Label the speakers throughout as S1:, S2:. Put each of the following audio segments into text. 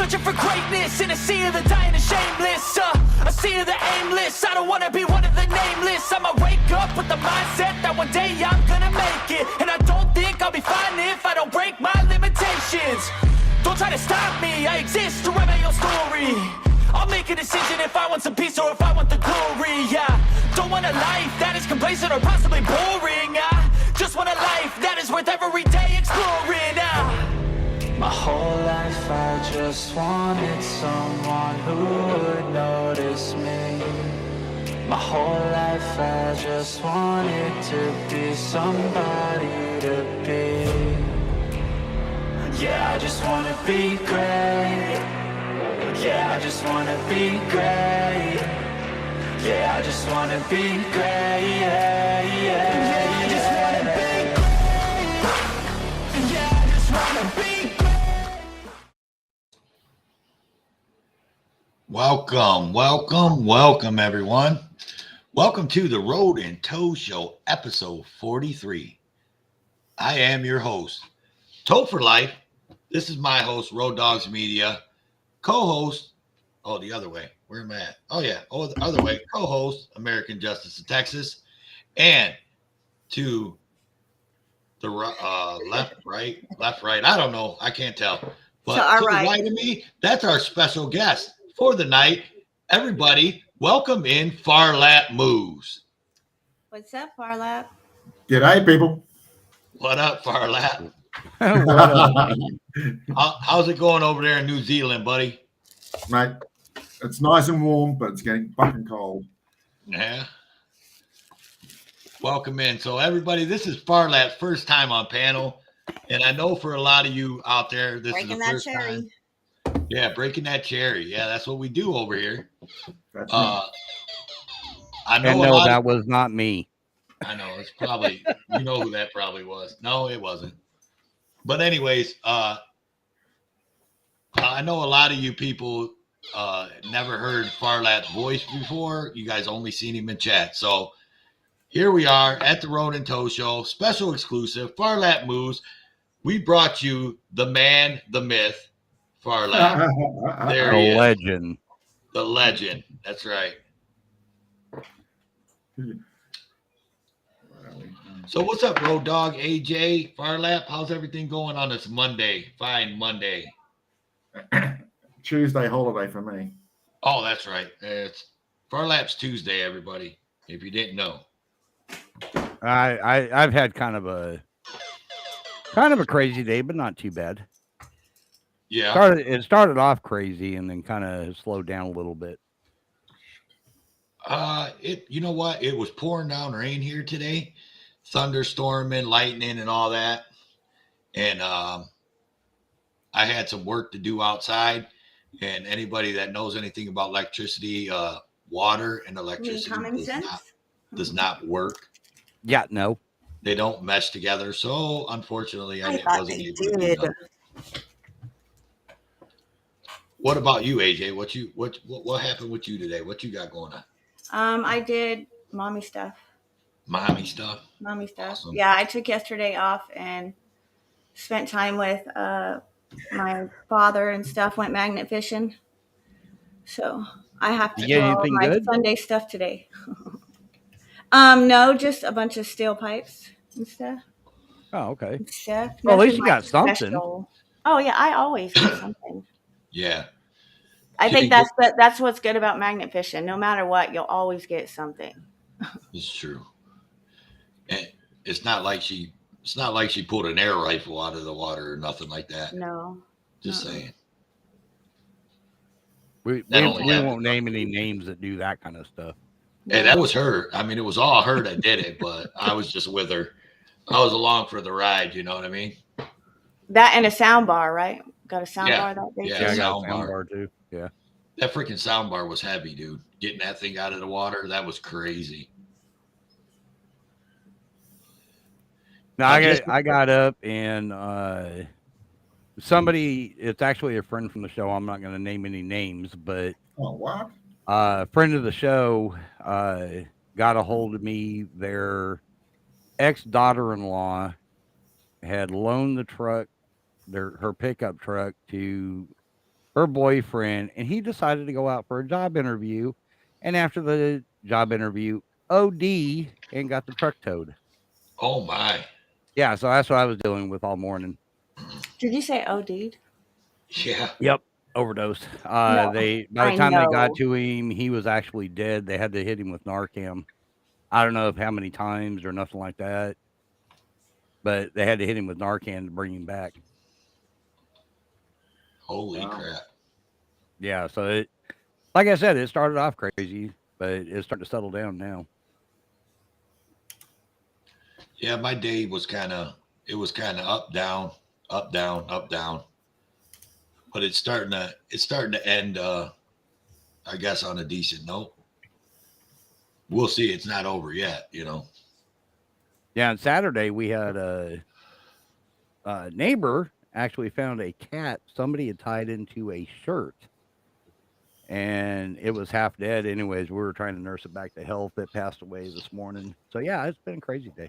S1: Searching for greatness in a sea of the dying and shameless, a sea of the aimless. I don't wanna be one of the nameless. I'ma wake up with the mindset that one day I'm gonna make it, and I don't think I'll be fine if I don't break my limitations. Don't try to stop me, I exist to write my own story. I'll make a decision if I want some peace or if I want the glory, yeah. Don't want a life that is complacent or possibly boring, just want a life that is worth every day exploring, My whole life I just wanted someone who would notice me. My whole life I just wanted to be somebody to be. Yeah, I just wanna be great. Yeah, I just wanna be great. Yeah, I just wanna be great. Yeah, yeah, I just wanna be great. Yeah, I just wanna be great.
S2: Welcome, everyone. Welcome to the Road and Toe Show, episode 43. I am your host, Toe for Life. This is my host, Road Dogs Media. Co-host, the other way. Where am I at? The other way. Co-host, American Justice of Texas. And to the left, right. I don't know. I can't tell. But to the right of me, that's our special guest for the night. Everybody, welcome in Farlap Moves.
S3: What's up, Farlap?
S4: G'day, people.
S2: What up, Farlap?
S4: What up?
S2: How's it going over there in New Zealand, buddy?
S4: Mate, it's nice and warm, but it's getting fucking cold.
S2: Yeah. Welcome in. So, everybody, this is Farlap's first time on panel. And I know for a lot of you out there, this is the first time. Yeah, breaking that cherry. Yeah, that's what we do over here.
S4: That's
S5: I know that was not me.
S2: I know it's probably you know who that probably was. No, it wasn't. But anyways, I know a lot of you people never heard Farlap's voice before. You guys only seen him in chat. So here we are at the Road and Toe Show, special exclusive, Farlap Moves. We brought you the man, the myth, Farlap. There he is.
S5: Legend.
S2: The legend. That's right. So what's up, Road Dog, AJ, Farlap? How's everything going on this Monday? Fine Monday.
S4: Tuesday holiday for me.
S2: Oh, that's right. It's Farlap's Tuesday, everybody. If you didn't know.
S5: I've had kind of a crazy day, but not too bad.
S2: Yeah.
S5: It started off crazy and then kind of slowed down a little bit.
S2: You know what? It was pouring down rain here today. Thunderstorming, lightning, and all that. And I had some work to do outside. And anybody that knows anything about electricity, water and electricity does not work.
S5: Yeah, no.
S2: They don't mesh together. So unfortunately, I wasn't able to do that. What about you, AJ? What happened with you today? What you got going on?
S3: I did mommy stuff.
S2: Mommy stuff.
S3: Awesome. Yeah, I took yesterday off and spent time with my father and stuff. Went magnet fishing, so I have to do all my Sunday stuff today. No, just a bunch of steel pipes and stuff.
S5: Oh, okay.
S3: Stuff.
S5: Well, at least you got something.
S3: Special. Oh yeah, I always get something.
S2: Yeah.
S3: I think that's what's good about magnet fishing. No matter what, you'll always get something.
S2: It's true. And it's not like she pulled an air rifle out of the water or nothing like that.
S3: No.
S2: Just saying.
S5: We won't name any names that do that kind of stuff.
S2: Hey, that was her. I mean, it was all her that did it, but I was just with her. I was along for the ride, you know what I mean?
S3: That and a sound bar, right? Got a sound bar that day?
S5: Yeah, I got a sound bar too. Yeah.
S2: That freaking sound bar was heavy, dude. Getting that thing out of the water, that was crazy.
S5: Now I got up and somebody, it's actually a friend from the show. I'm not going to name any names, but
S4: what?
S5: A friend of the show got a hold of me. Their ex-daughter-in-law had loaned the truck, her pickup truck, to her boyfriend, and he decided to go out for a job interview. And after the job interview, OD and got the truck towed.
S2: Oh my.
S5: Yeah, so that's what I was dealing with all morning.
S3: Did you say OD'd?
S2: Yeah.
S5: Yep, overdose.
S3: No,
S5: By the time they got to him, he was actually dead. They had to hit him with Narcan. I don't know how many times or nothing like that, but they had to hit him with Narcan to bring him back.
S2: Holy crap.
S5: Yeah, so it, like I said, it started off crazy, but it's starting to settle down now.
S2: Yeah, my day was kind of up, down, up, down, up, down. But it's starting to end I guess on a decent note. We'll see. It's not over yet, you know.
S5: Yeah, on Saturday we had a neighbor actually found a cat somebody had tied into a shirt, and it was half dead. Anyways, we were trying to nurse it back to health. It passed away this morning. So yeah, it's been a crazy day.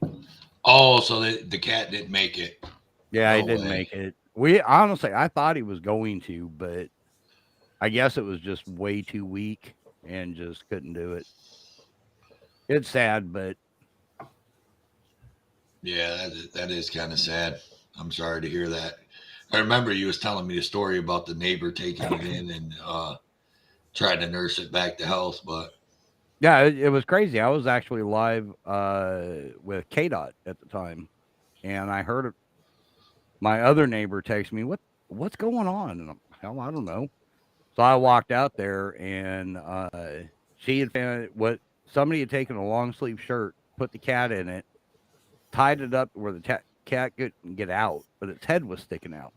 S2: Oh, so the cat didn't make it.
S5: Yeah, he didn't make it. We honestly, I thought he was going to, but I guess it was just way too weak and just couldn't do it. It's sad, but
S2: yeah, that is kind of sad. I'm sorry to hear that. I remember you was telling me the story about the neighbor taking it in and trying to nurse it back to health, but
S5: yeah, it was crazy. I was actually live with KDOT at the time, and I heard my other neighbor text me, "What's going on?" And hell, I don't know. So I walked out there, and she had found what somebody had taken a long sleeve shirt, put the cat in it, tied it up where the cat couldn't get out, but its head was sticking out,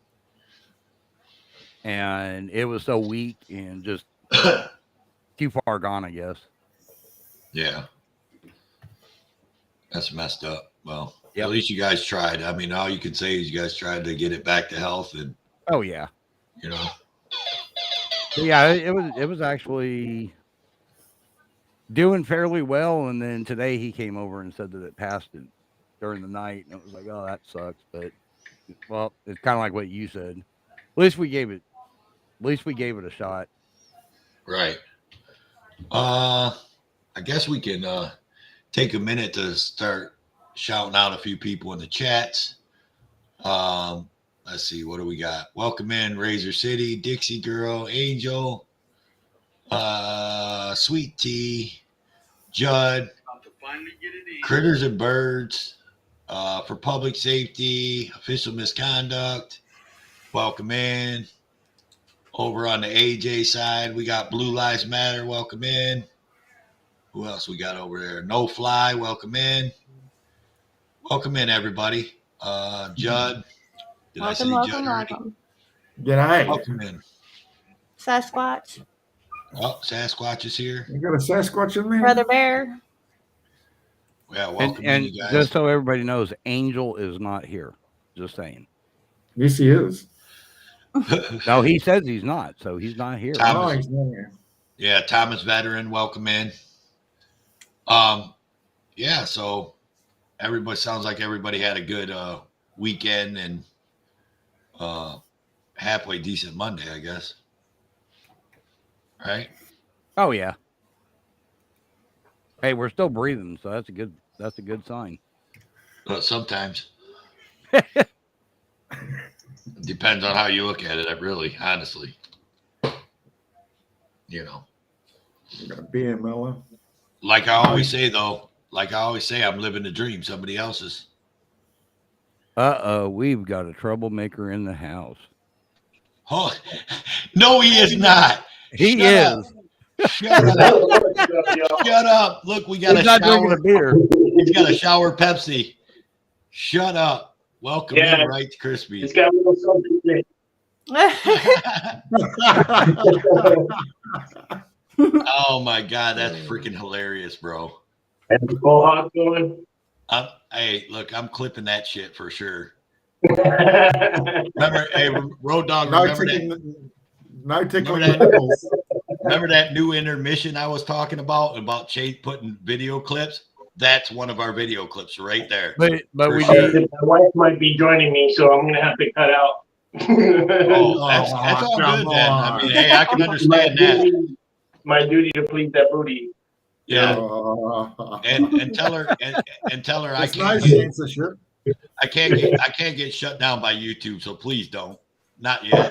S5: and it was so weak and just too far gone, I guess.
S2: yeah, that's messed up. Well,
S5: Yep.
S2: At least you guys tried. I mean, all you can say is you guys tried to get it back to health, and
S5: Oh yeah,
S2: you know.
S5: but yeah, it was actually doing fairly well, and then today he came over and said that it passed it during the night, and it was like, oh, that sucks. But well, it's kind of like what you said. At least we gave it a shot.
S2: Right. I guess we can take a minute to start shouting out a few people in the chats. Let's see, what do we got? Welcome in Razor City, Dixie Girl, Angel, Sweet Tea, Judd, Critters and Birds, for Public Safety, Official Misconduct. Welcome in. Over on the AJ side, we got Blue Lives Matter. Welcome in. Who else we got over there? No Fly. Welcome in. Welcome in, everybody. Judd. Did I say Judd already?
S3: Welcome.
S4: G'day.
S2: Welcome in.
S3: Sasquatch.
S2: Oh, Sasquatch is here.
S4: You got a Sasquatch in there?
S3: Brother Bear.
S2: Yeah, welcome
S5: And
S2: in, you guys.
S5: just so everybody knows, Angel is not here. Just saying.
S4: Yes, he is.
S5: No, he says he's not, so he's not here.
S2: Thomas,
S4: He's not here.
S2: yeah, Thomas Veteran, welcome in. Yeah, so everybody sounds like everybody had a good weekend and halfway decent Monday, I guess. Right?
S5: Oh yeah. Hey, we're still breathing, so that's a good sign.
S2: But sometimes depends on how you look at it, really, honestly. You know.
S4: You got a beer, Mello.
S2: Like I always say, though, I'm living the dream, somebody else's.
S5: We've got a troublemaker in the house.
S2: Oh, no, he is not.
S5: He is.
S2: Shut up. Shut up. Look, we got
S5: He's
S2: a
S5: not
S2: shower.
S5: drinking a beer.
S2: He's got a shower Pepsi. Shut up. Welcome in right to Crispy.
S6: It's got a little something.
S2: Oh my God, that's freaking hilarious, bro.
S6: And the full hot going.
S2: Hey, look, I'm clipping that shit for sure. Remember, hey, Road Dog,
S4: No tickling the nipples.
S2: remember that new intermission I was talking about Chase putting video clips? That's one of our video clips right there.
S5: But we
S2: sure.
S5: need,
S6: My wife might be joining me, so I'm gonna have to cut out.
S2: Oh, that's all
S4: come
S2: good then. I
S4: on.
S2: mean, hey, I can understand that.
S6: My duty to please that booty.
S2: Yeah,
S4: Oh.
S2: and tell her and tell her
S4: It's no censorship.
S2: I can't get shut down by YouTube, so please don't. Not yet.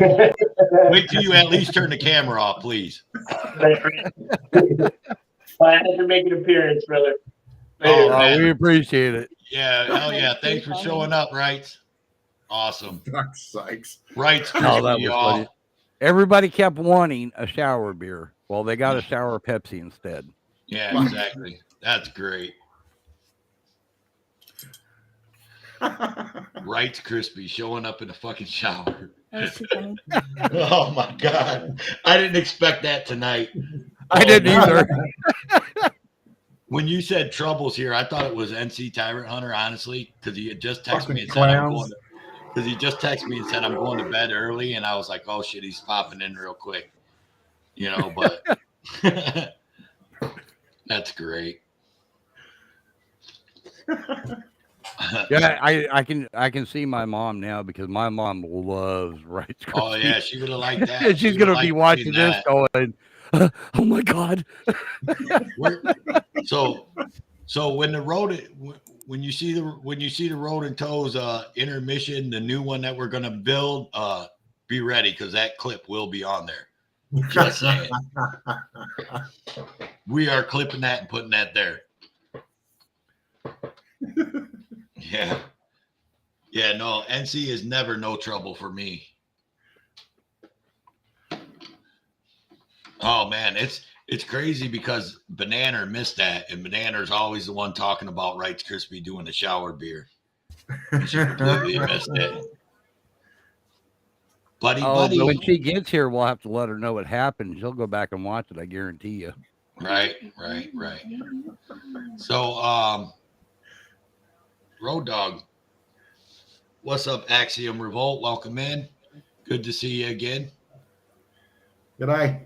S2: Wait till you at least turn the camera off, please.
S6: I had to make an appearance, brother.
S2: Oh,
S5: we
S2: man.
S5: appreciate it.
S2: Yeah, hell yeah. Thanks for showing up, Rights. Awesome.
S4: Fuck's sakes.
S2: Rights,
S5: Oh, that
S2: crispy,
S5: was
S2: y'all.
S5: funny. Everybody kept wanting a shower beer. Well, they got a shower Pepsi instead.
S2: Yeah, exactly. That's great. Rights Crispy showing up in the fucking shower.
S3: That was too funny.
S2: Oh my God. I didn't expect that tonight.
S5: I didn't either.
S2: When you said troubles here, I thought it was NC Tyrant Hunter, honestly, because he had just texted me and said I'm going to bed early, and I was like, oh shit, he's popping in real quick. You know, but that's great.
S5: Yeah, I can see my mom now because my mom loves Rice Krispies.
S2: Oh yeah, she would have liked that.
S5: She's gonna be watching this going, oh my God.
S2: So when you see the Road and Toes intermission, the new one that we're gonna build, be ready because that clip will be on there. Just saying. We are clipping that and putting that there. Yeah. Yeah, no, NC is never no trouble for me. Oh man, it's crazy because Banana missed that, and Banana's always the one talking about Rights Krispy doing the shower beer. She completely missed it. Buddy.
S5: When she gets here, we'll have to let her know what happened. She'll go back and watch it, I guarantee you.
S2: Right. So, Road Dog, what's up, Axiom Revolt? Welcome in. Good to see you again.
S4: G'day.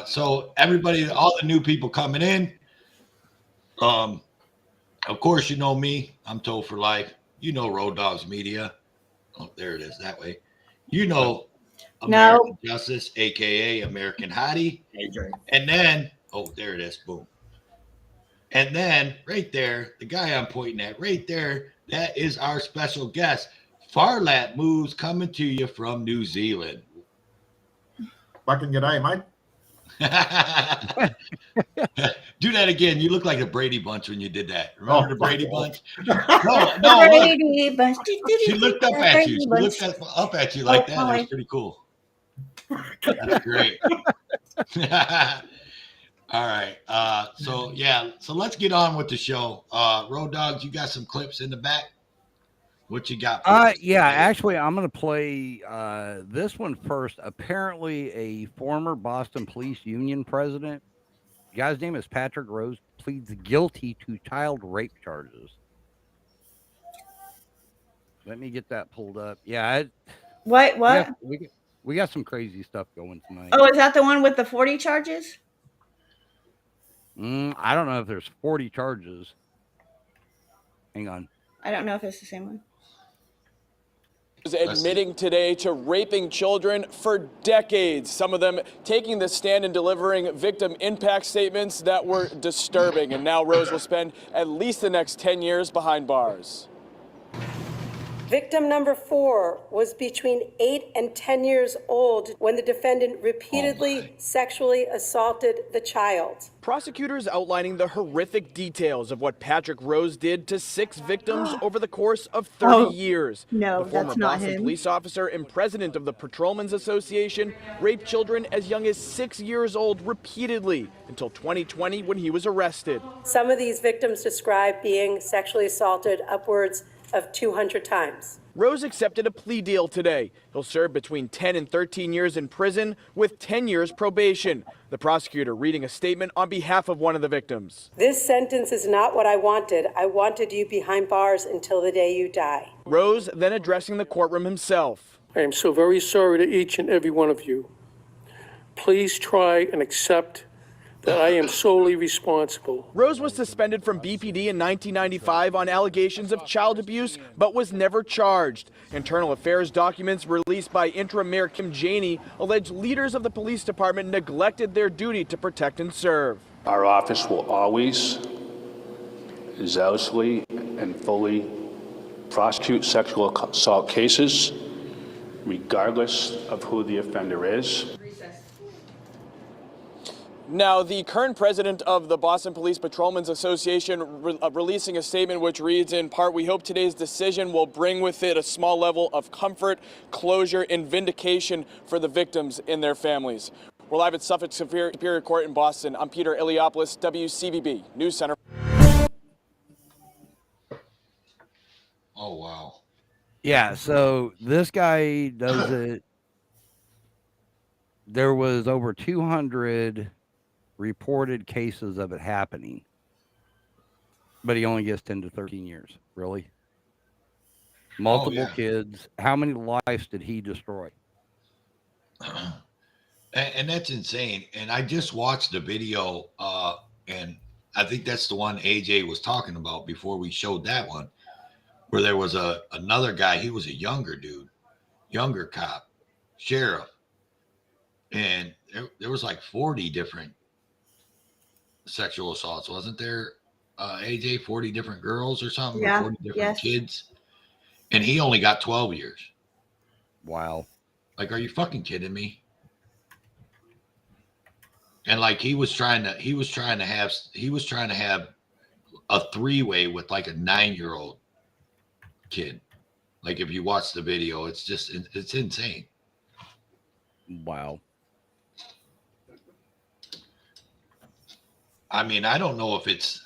S2: So everybody, all the new people coming in. Of course, you know me. I'm Toe for Life. You know Road Dogs Media. Oh, there it is. That way. You know American Justice, aka American Hottie.
S4: AJ.
S2: And then, oh, there it is. Boom. And then right there, the guy I'm pointing at right there, that is our special guest, Farlap Moves, coming to you from New Zealand.
S4: Fucking g'day, mate.
S2: Do that again. You look like the Brady Bunch when you did that. Remember the Brady Bunch? No.
S3: Brady Bunch.
S2: She looked up at you. She looked up at you like that. That was pretty cool. That's great. All right. So let's get on with the show. Road Dogs, you got some clips in the back. What you got?
S5: Actually, I'm going to play this one first. Apparently, a former Boston Police Union president, the guy's name is Patrick Rose, pleads guilty to child rape charges. Let me get that pulled up. Yeah.
S3: What?
S5: We got some crazy stuff going tonight.
S3: Oh, is that the one with the 40 charges?
S5: I don't know if there's 40 charges. Hang on.
S3: I don't know if it's the same one.
S7: Admitting today to raping children for decades, some of them taking the stand and delivering victim impact statements that were disturbing. And now Rose will spend at least the next 10 years behind bars.
S8: Victim number 4 was between 8 and 10 years old when the defendant repeatedly sexually assaulted the child.
S7: Prosecutors outlining the horrific details of what Patrick Rose did to 6 victims over the course of 30 years.
S3: No,
S7: the former
S3: that's not
S7: Boston
S3: him.
S7: police officer and president of the Patrolmen's Association raped children as young as 6 years old repeatedly until 2020 when he was arrested.
S8: Some of these victims described being sexually assaulted upwards of 200 times.
S7: Rose accepted a plea deal today. He'll serve between 10 and 13 years in prison with 10 years probation. The prosecutor reading a statement on behalf of one of the victims.
S8: This sentence is not what I wanted. I wanted you behind bars until the day you die.
S7: Rose then addressing the courtroom himself.
S9: I am so very sorry to each and every one of you. Please try and accept that I am solely responsible.
S7: Rose was suspended from BPD in 1995 on allegations of child abuse, but was never charged. Internal affairs documents released by interim mayor Kim Janey allege leaders of the police department neglected their duty to protect and serve.
S9: Our office will always zealously and fully prosecute sexual assault cases, regardless of who the offender is.
S7: Now, the current president of the Boston Police Patrolmen's Association releasing a statement which reads in part, "We hope today's decision will bring with it a small level of comfort, closure, and vindication for the victims and their families." We're live at Suffolk Superior Court in Boston. I'm Peter Iliopoulos, WCVB News Center.
S2: Oh, wow.
S5: Yeah, so this guy does it. There was over 200 reported cases of it happening, but he only gets 10 to 13 years. Really? Multiple kids. How many lives did he destroy?
S2: And that's insane. And I just watched the video, and I think that's the one AJ was talking about before we showed that one, where there was another guy. He was a younger dude, younger cop, sheriff, and there was like 40 different sexual assaults, wasn't there? AJ, 40 different girls or something,
S3: Yeah,
S2: 40 different
S3: yes.
S2: kids, and he only got 12 years.
S5: Wow.
S2: Like, are you fucking kidding me? And like he was trying to have a three-way with like a 9-year-old kid. Like, if you watch the video, it's insane.
S5: Wow.
S2: I mean, I don't know if it's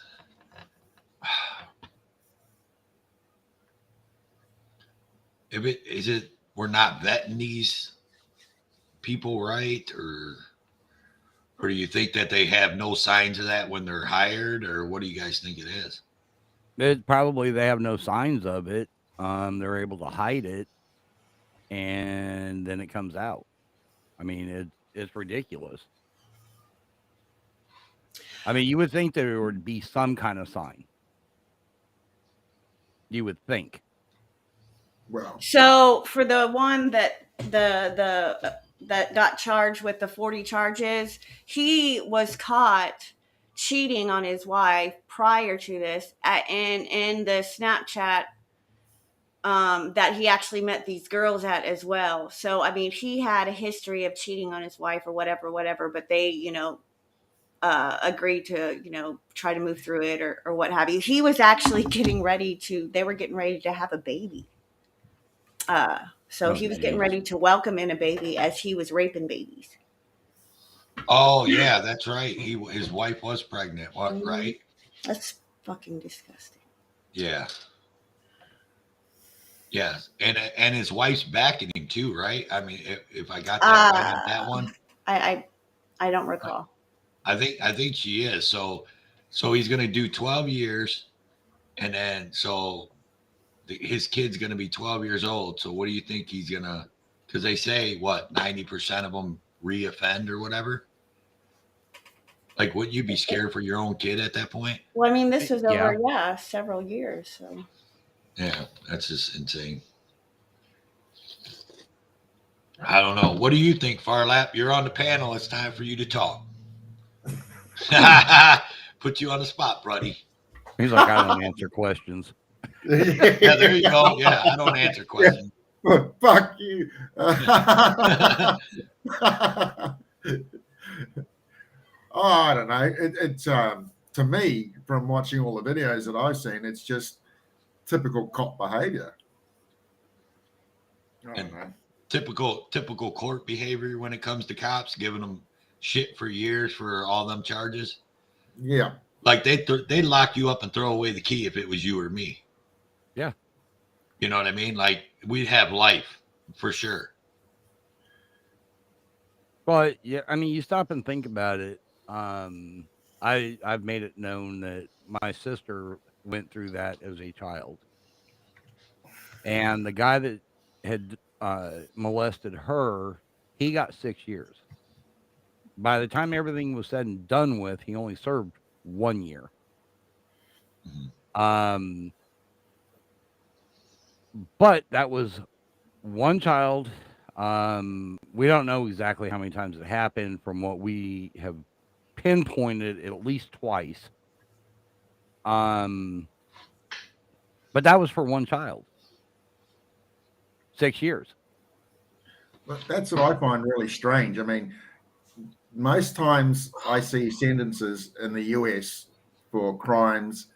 S2: we're not vetting these people right, or do you think that they have no signs of that when they're hired, or what do you guys think it is?
S5: Probably they have no signs of it. They're able to hide it, and then it comes out. I mean, it's ridiculous. I mean, you would think there would be some kind of sign. You would think.
S4: Well,
S3: So for the one that that got charged with the 40 charges, he was caught cheating on his wife prior to this, in the Snapchat that he actually met these girls at as well. So I mean, he had a history of cheating on his wife or whatever, but they, agreed to, try to move through it or what have you. He was actually they were getting ready to have a baby. So he was getting ready to welcome in a baby as he was raping babies.
S2: Oh yeah, that's right. His wife was pregnant, right?
S3: That's fucking disgusting.
S2: Yeah. Yeah, and his wife's backing him too, right? I mean, if I got that right on that one,
S3: I don't recall.
S2: I think she is. So he's going to do 12 years, and then his kid's going to be 12 years old. So what do you think he's going to? Because they say 90% of them reoffend or whatever. Like, wouldn't you be scared for your own kid at that point?
S3: Well, I mean, this was over several years. So
S2: yeah, that's just insane. I don't know. What do you think, Farlap? You're on the panel. It's time for you to talk. Put you on the spot, buddy.
S5: He's like, I don't answer questions.
S2: Yeah, there you go. Yeah, I don't answer questions.
S4: Fuck you. I don't know. It's to me, from watching all the videos that I've seen, it's just typical cop behavior. I don't know.
S2: Typical court behavior when it comes to cops, giving them shit for years for all them charges.
S4: Yeah.
S2: Like they'd lock you up and throw away the key if it was you or me.
S5: Yeah.
S2: You know what I mean? Like, we'd have life for sure.
S5: But yeah, I mean, you stop and think about it. I've made it known that my sister went through that as a child, and the guy that had molested her, he got 6 years by the time everything was said and done with, he only served 1 year. But that was one child. We don't know exactly how many times it happened. From what we have pinpointed, at least twice. But that was for one child. 6 years.
S4: Well, that's what I find really strange. I mean, most times I see sentences in the US for crimes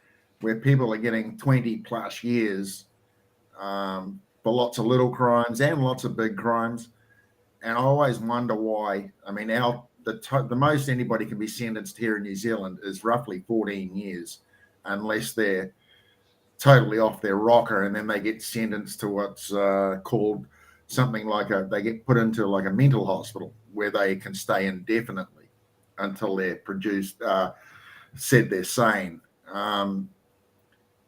S4: where people are getting 20 plus years for lots of little crimes and lots of big crimes. And I always wonder why. I mean, the most anybody can be sentenced here in New Zealand is roughly 14 years, unless they're totally off their rocker, and then they get sentenced to what's called something like they get put into like a mental hospital where they can stay indefinitely until they're said they're sane. And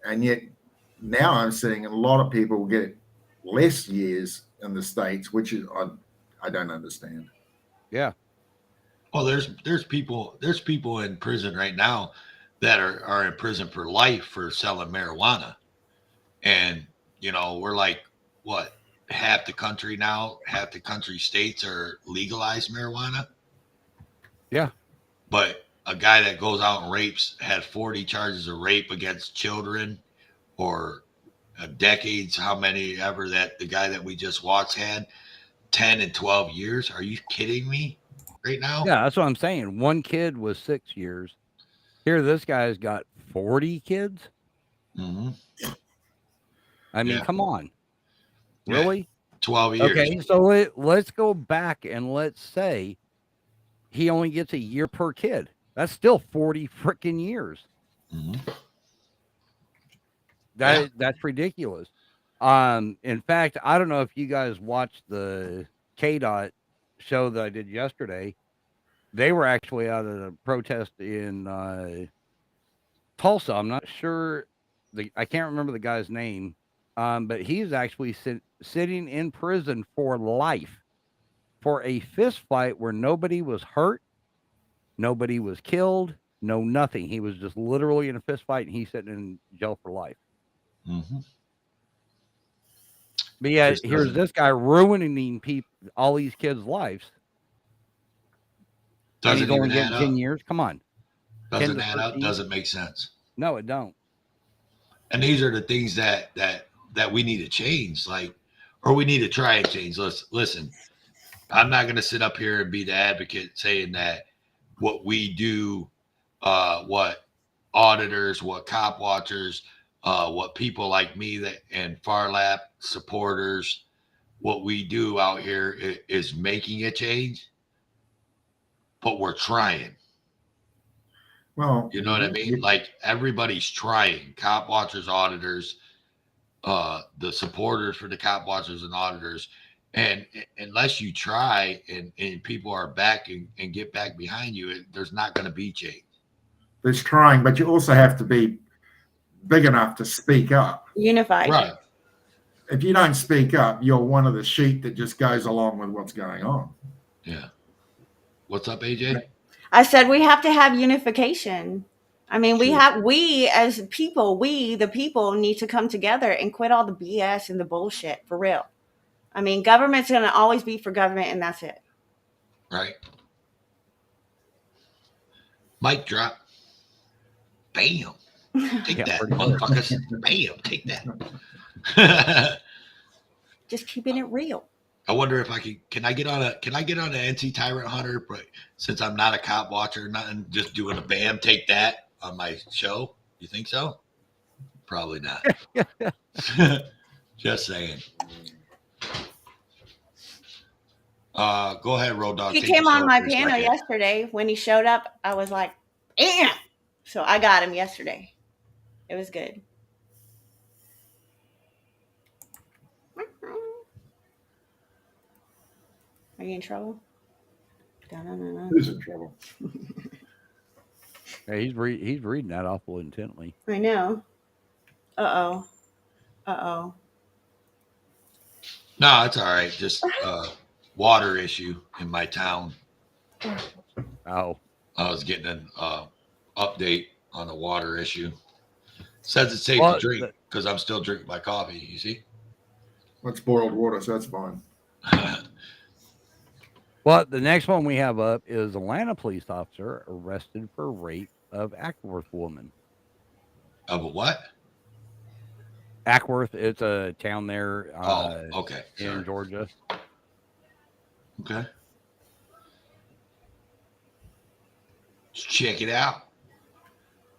S4: yet now I'm seeing a lot of people get less years in the States, which is I don't understand.
S5: Yeah.
S2: Well, there's people in prison right now that are in prison for life for selling marijuana. And, we're like, what, half the country states are legalized marijuana.
S5: Yeah.
S2: But a guy that goes out and rapes had 40 charges of rape against children, or decades, how many ever that the guy that we just watched had, 10 and 12 years. Are you kidding me right now?
S5: Yeah, that's what I'm saying. One kid was 6 years. Here, this guy's got 40 kids.
S2: Mm-hmm.
S5: I mean, come on. Really?
S2: Yeah, 12 years.
S5: Okay, so let's go back and let's say he only gets a year per kid. That's still 40 freaking years.
S2: Mm-hmm.
S5: That's ridiculous. In fact, I don't know if you guys watched the KDOT show that I did yesterday. They were actually out at a protest in Tulsa. I'm not sure. I can't remember the guy's name, but he's actually sitting in prison for life for a fist fight where nobody was hurt, nobody was killed, no nothing. He was just literally in a fist fight, and he's sitting in jail for life.
S2: Mm-hmm.
S5: But yeah, here's this guy ruining all these kids' lives.
S2: Doesn't even
S5: get
S2: add
S5: 10
S2: up.
S5: years. Come on.
S2: Doesn't add up. Doesn't make sense.
S5: No, it don't.
S2: And these are the things that we need to change, or we need to try and change. Listen, I'm not going to sit up here and be the advocate saying that what we do, what auditors, what cop watchers, what people like me and Farlap supporters, what we do out here is making a change, but we're trying.
S4: Well,
S2: you know what I mean? Like, everybody's trying. Cop watchers, auditors, the supporters for the cop watchers and auditors. And unless you try and people are back and get back behind you, there's not going to be change.
S4: There's trying, but you also have to be big enough to speak up.
S3: Unified.
S2: Right.
S4: If you don't speak up, you're one of the sheep that just goes along with what's going on.
S2: Yeah. What's up, AJ?
S3: I said we have to have unification. I mean, we as people, the people need to come together and quit all the BS and the bullshit, for real. I mean, government's going to always be for government, and that's it.
S2: Right. Mic drop. Bam. Take that, motherfuckers. Bam. Take that.
S3: Just keeping it real.
S2: I wonder if can I get on an NC Tyrant Hunter, but since I'm not a cop watcher, nothing, just doing a bam, take that on my show. You think so? Probably not. Just saying. Go ahead, Road Dogg.
S3: He came on my panel yesterday. When he showed up, I was like, "Damn!" So I got him yesterday. It was good. Are you in trouble?
S4: Who's in trouble?
S5: Hey, he's reading that awful intently.
S3: I know. Uh-oh.
S2: No, it's all right. Just water issue in my town.
S5: Oh,
S2: I was getting an update on the water issue. Says it's safe to drink because I'm still drinking my coffee. You see?
S4: That's boiled water, so that's fine.
S5: Well, the next one we have up is Atlanta police officer arrested for rape of Ackworth woman.
S2: Of a what?
S5: Ackworth, it's a town there.
S2: Okay.
S5: In Georgia.
S2: Okay. Let's check it out.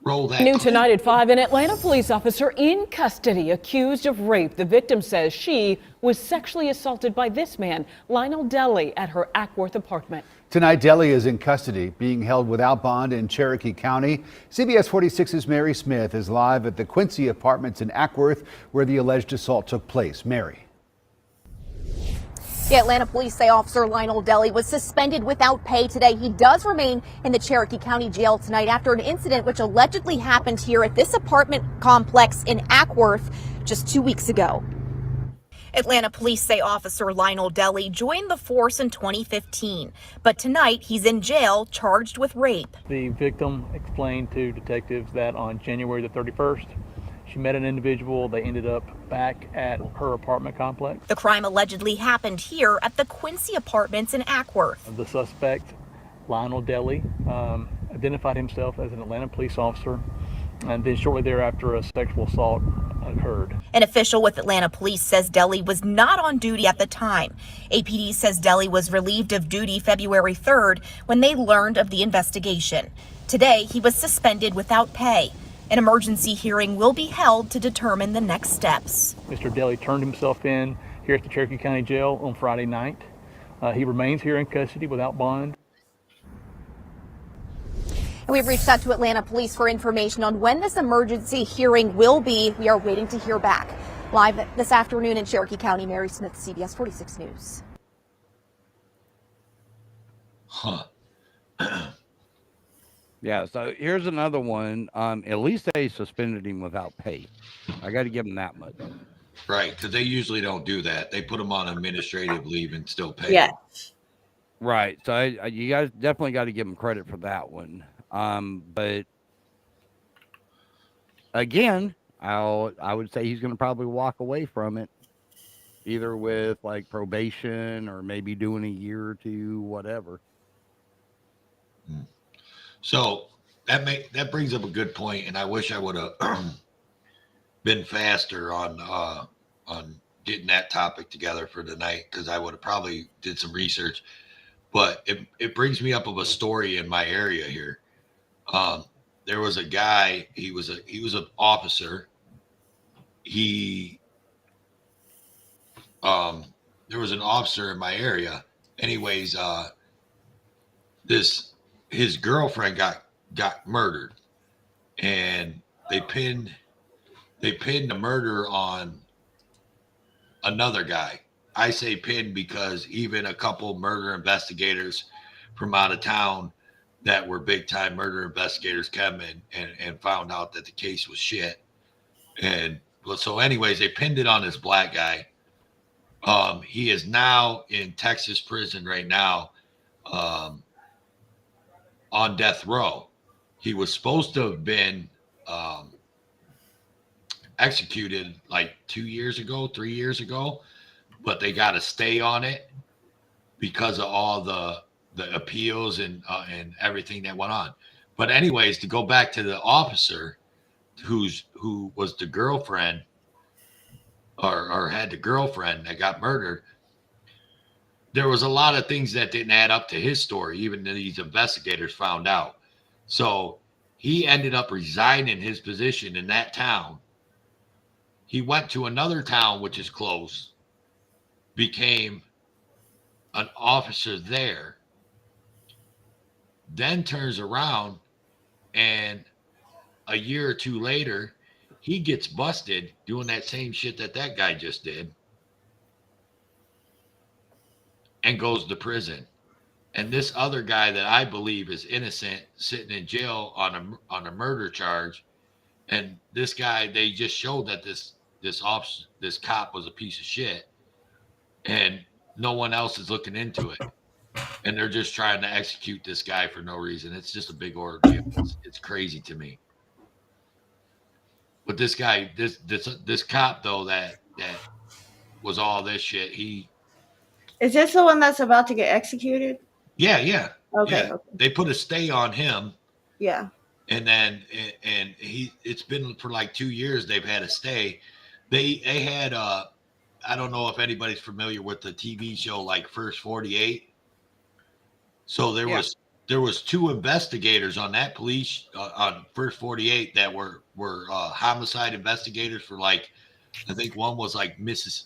S2: Roll that.
S10: New tonight at 5, an Atlanta police officer in custody accused of rape. The victim says she was sexually assaulted by this man, Lionel Deli, at her Ackworth apartment.
S11: Tonight, Deli is in custody, being held without bond in Cherokee County. CBS 46's Mary Smith is live at the Quincy Apartments in Ackworth, where the alleged assault took place. Mary.
S12: The Atlanta police say Officer Lionel Deli was suspended without pay today. He does remain in the Cherokee County Jail tonight after an incident which allegedly happened here at this apartment complex in Ackworth just 2 weeks ago. Atlanta police say Officer Lionel Deli joined the force in 2015, but tonight he's in jail charged with rape.
S13: The victim explained to detectives that on January the 31st, she met an individual. They ended up back at her apartment complex.
S12: The crime allegedly happened here at the Quincy Apartments in Ackworth.
S13: The suspect, Lionel Deli, identified himself as an Atlanta police officer, and then shortly thereafter a sexual assault occurred.
S12: An official with Atlanta police says Deli was not on duty at the time. APD says Deli was relieved of duty February 3rd when they learned of the investigation. Today, he was suspended without pay. An emergency hearing will be held to determine the next steps.
S13: Mr. Deli turned himself in here at the Cherokee County Jail on Friday night. He remains here in custody without bond.
S12: And we've reached out to Atlanta police for information on when this emergency hearing will be. We are waiting to hear back. Live this afternoon in Cherokee County, Mary Smith, CBS 46 News.
S2: Huh.
S5: Yeah, so here's another one. At least they suspended him without pay. I got to give him that much.
S2: Right, because they usually don't do that. They put them on administrative leave and still pay.
S3: Yeah.
S5: Right. So you guys definitely got to give him credit for that one. But again, I would say he's going to probably walk away from it, either with like probation or maybe doing a year or two, whatever.
S2: So that brings up a good point, and I wish I would have been faster on getting that topic together for tonight, because I would have probably did some research. But it brings me up of a story in my area here. There was a guy. He was an officer. There was an officer in my area. Anyways, his girlfriend got murdered, and they pinned the murder on another guy. I say pinned because even a couple murder investigators from out of town that were big time murder investigators came in and found out that the case was shit. And so anyways, they pinned it on this black guy. He is now in Texas prison right now, on death row. He was supposed to have been executed like 3 years ago, but they got to stay on it because of all the appeals and everything that went on. But anyways, to go back to the officer who was the girlfriend or had the girlfriend that got murdered, there was a lot of things that didn't add up to his story, even these investigators found out. So he ended up resigning his position in that town. He went to another town, which is close, became an officer there, then turns around, and a year or two later, he gets busted doing that same shit that guy just did, and goes to prison. And this other guy that I believe is innocent, sitting in jail on a murder charge. And this guy, they just showed that this cop was a piece of shit, and no one else is looking into it. and they're just trying to execute this guy for no reason. It's just a big ordeal. It's crazy to me. But this guy, this cop though, that was all this shit.
S3: Is this the one that's about to get executed?
S2: Yeah.
S3: Okay.
S2: They put a stay on him.
S3: Yeah.
S2: And then it's been for like 2 years they've had a stay. They had I don't know if anybody's familiar with the TV show like First 48. So there was 2 investigators on that police on First 48 that were homicide investigators for like, I think one was like Mrs.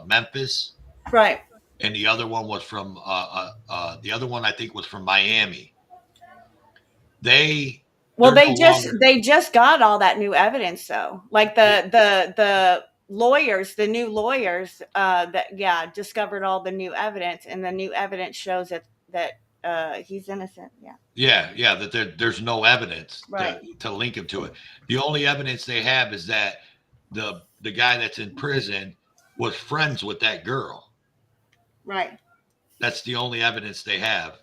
S2: Memphis.
S3: Right.
S2: And the other one was from the other one I think was from Miami. They
S3: just got all that new evidence though. Like the lawyers, the new lawyers that discovered all the new evidence, and the new evidence shows that he's innocent.
S2: Yeah, that there's no evidence
S3: Right.
S2: to link him to it. The only evidence they have is that the guy that's in prison was friends with that girl.
S3: Right.
S2: That's the only evidence they have.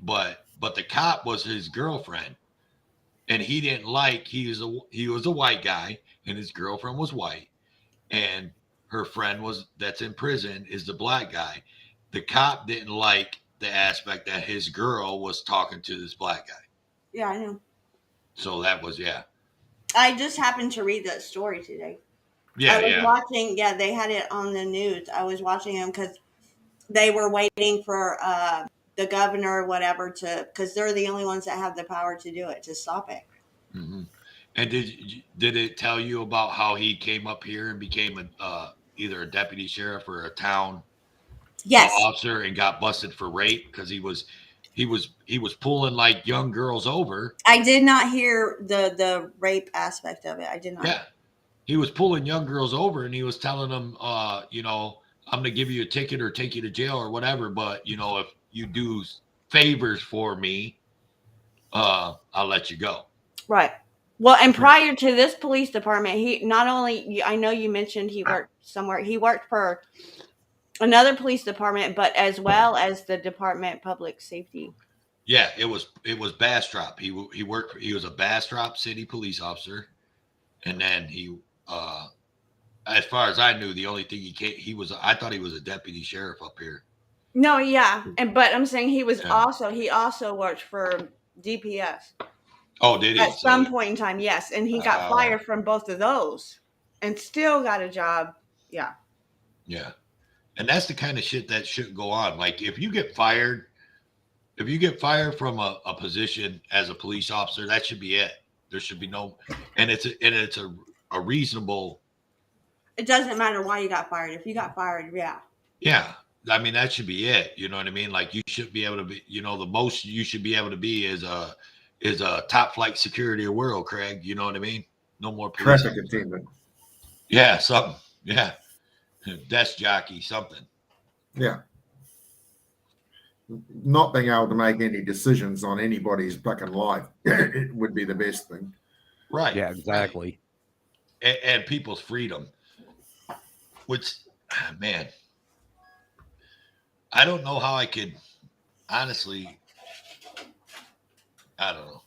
S2: But the cop was his girlfriend, and he didn't like, he was a white guy and his girlfriend was white, and her friend that's in prison is the black guy. The cop didn't like the aspect that his girl was talking to this black guy.
S3: Yeah, I know.
S2: So that was
S3: I just happened to read that story today.
S2: Yeah,
S3: I was watching. Yeah, they had it on the news. I was watching them because they were waiting for the governor or whatever because they're the only ones that have the power to do it, to stop it.
S2: Mm-hmm. And did it tell you about how he came up here and became either a deputy sheriff or a town officer and got busted for rape because he was pulling like young girls over?
S3: I did not hear the rape aspect of it. I did not.
S2: Yeah, he was pulling young girls over and he was telling them, I'm going to give you a ticket or take you to jail or whatever, but if you do favors for me, I'll let you go.
S3: Right. Well, and prior to this police department, he not only, I know you mentioned he worked somewhere, he worked for another police department, but as well as the Department of Public Safety.
S2: Yeah, it was Bastrop. He was a Bastrop city police officer, and then he, as far as I knew, the only thing I thought he was a deputy sheriff up here.
S3: No, yeah, but I'm saying he also worked for DPS.
S2: Oh, did he?
S3: At some point in time, yes, and he got fired from both of those, and still got a job. Yeah.
S2: Yeah, and that's the kind of shit that shouldn't go on. Like if you get fired from a position as a police officer, that should be it. There should be no, and it's a reasonable.
S3: It doesn't matter why you got fired. If you got fired, yeah.
S2: Yeah, I mean that should be it. You know what I mean? Like you should be able to be. The most you should be able to be is a top flight security of the world, Craig. You know what I mean? No more police
S4: traffic attendant.
S2: Yeah, something. Yeah, desk jockey, something.
S4: Yeah. Not being able to make any decisions on anybody's fucking life it would be the best thing.
S2: Right.
S5: Yeah, exactly.
S2: Right. And people's freedom, which, man, I don't know how I could, honestly, I don't know.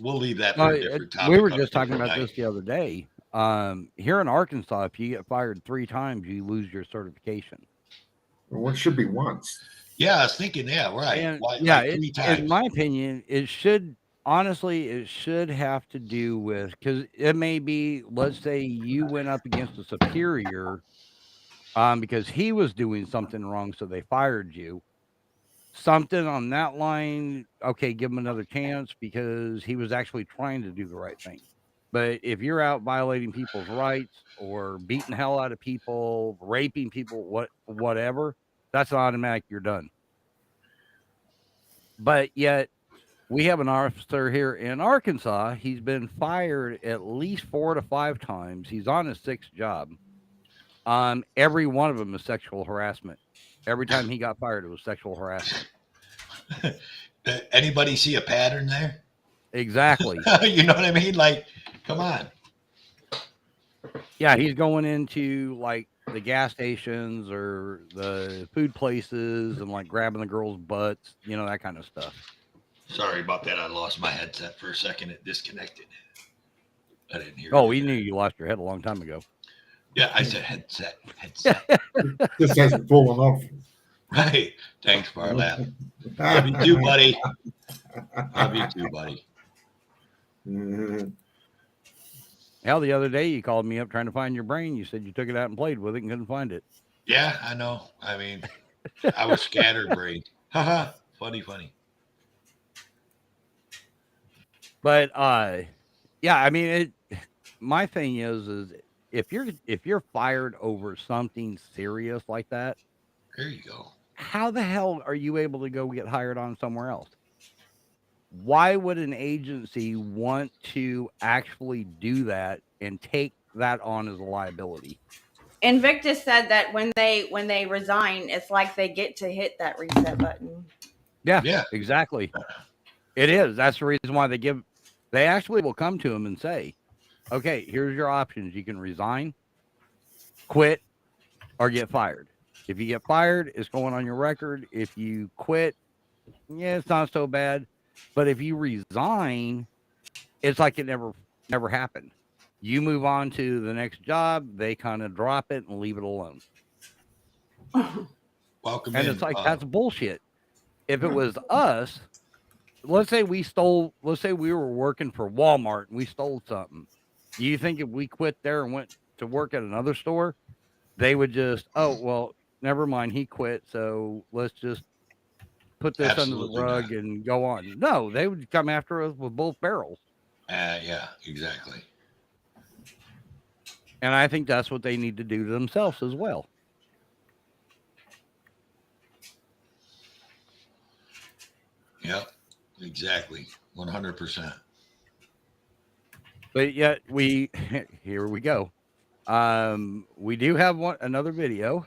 S2: We'll leave that for a different topic.
S5: We were just talking about this the other day. Here in Arkansas, if you get fired 3 times, you lose your certification.
S4: Well, it should be once.
S2: Yeah, I was thinking, right.
S5: And,
S2: like
S5: 3 times. In my opinion, it should have to do with, because it may be, let's say you went up against a superior because he was doing something wrong, so they fired you. Something on that line, okay, give him another chance because he was actually trying to do the right thing. But if you're out violating people's rights or beating the hell out of people, raping people, whatever, that's an automatic, you're done. But yet we have an officer here in Arkansas. He's been fired at least 4 to 5 times. He's on his 6th job. Every one of them is sexual harassment. Every time he got fired, it was sexual harassment.
S2: Anybody see a pattern there?
S5: Exactly.
S2: You know what I mean? Like, come on.
S5: Yeah, he's going into like the gas stations or the food places and like grabbing the girls' butts, you know, that kind of stuff.
S2: Sorry about that. I lost my headset for a second. It disconnected. I didn't hear.
S5: Oh, we knew you lost your head a long time ago.
S2: Yeah, I said headset.
S4: Just hasn't fallen off.
S2: Right. Thanks, Farlap. Love you too, buddy. Love you too, buddy.
S5: Hell, the other day you called me up trying to find your brain. You said you took it out and played with it and couldn't find it.
S2: Yeah, I know. I mean, I was scattered brain. Haha. Funny.
S5: But yeah, I mean, my thing is if you're fired over something serious like that,
S2: there you go.
S5: How the hell are you able to go get hired on somewhere else? Why would an agency want to actually do that and take that on as a liability?
S3: Invictus said that when they resign, it's like they get to hit that reset button.
S5: Yeah, exactly. It is. That's the reason why they actually will come to them and say, okay, here's your options. You can resign, quit, or get fired. If you get fired, it's going on your record. If you quit, yeah, it's not so bad. But if you resign, it's like it never happened. You move on to the next job, they kind of drop it and leave it alone.
S2: Welcome
S5: and
S2: in.
S5: It's like, that's bullshit. If it was us, let's say we were working for Walmart and we stole something. Do you think if we quit there and went to work at another store, they would just, oh, well, never mind, he quit, so let's just put this
S2: Absolutely
S5: under the rug and go on? No, they would come after us with both barrels.
S2: Yeah, exactly.
S5: And I think that's what they need to do to themselves as well.
S2: Yep, exactly. 100%.
S5: But yet here we go. We do have another video.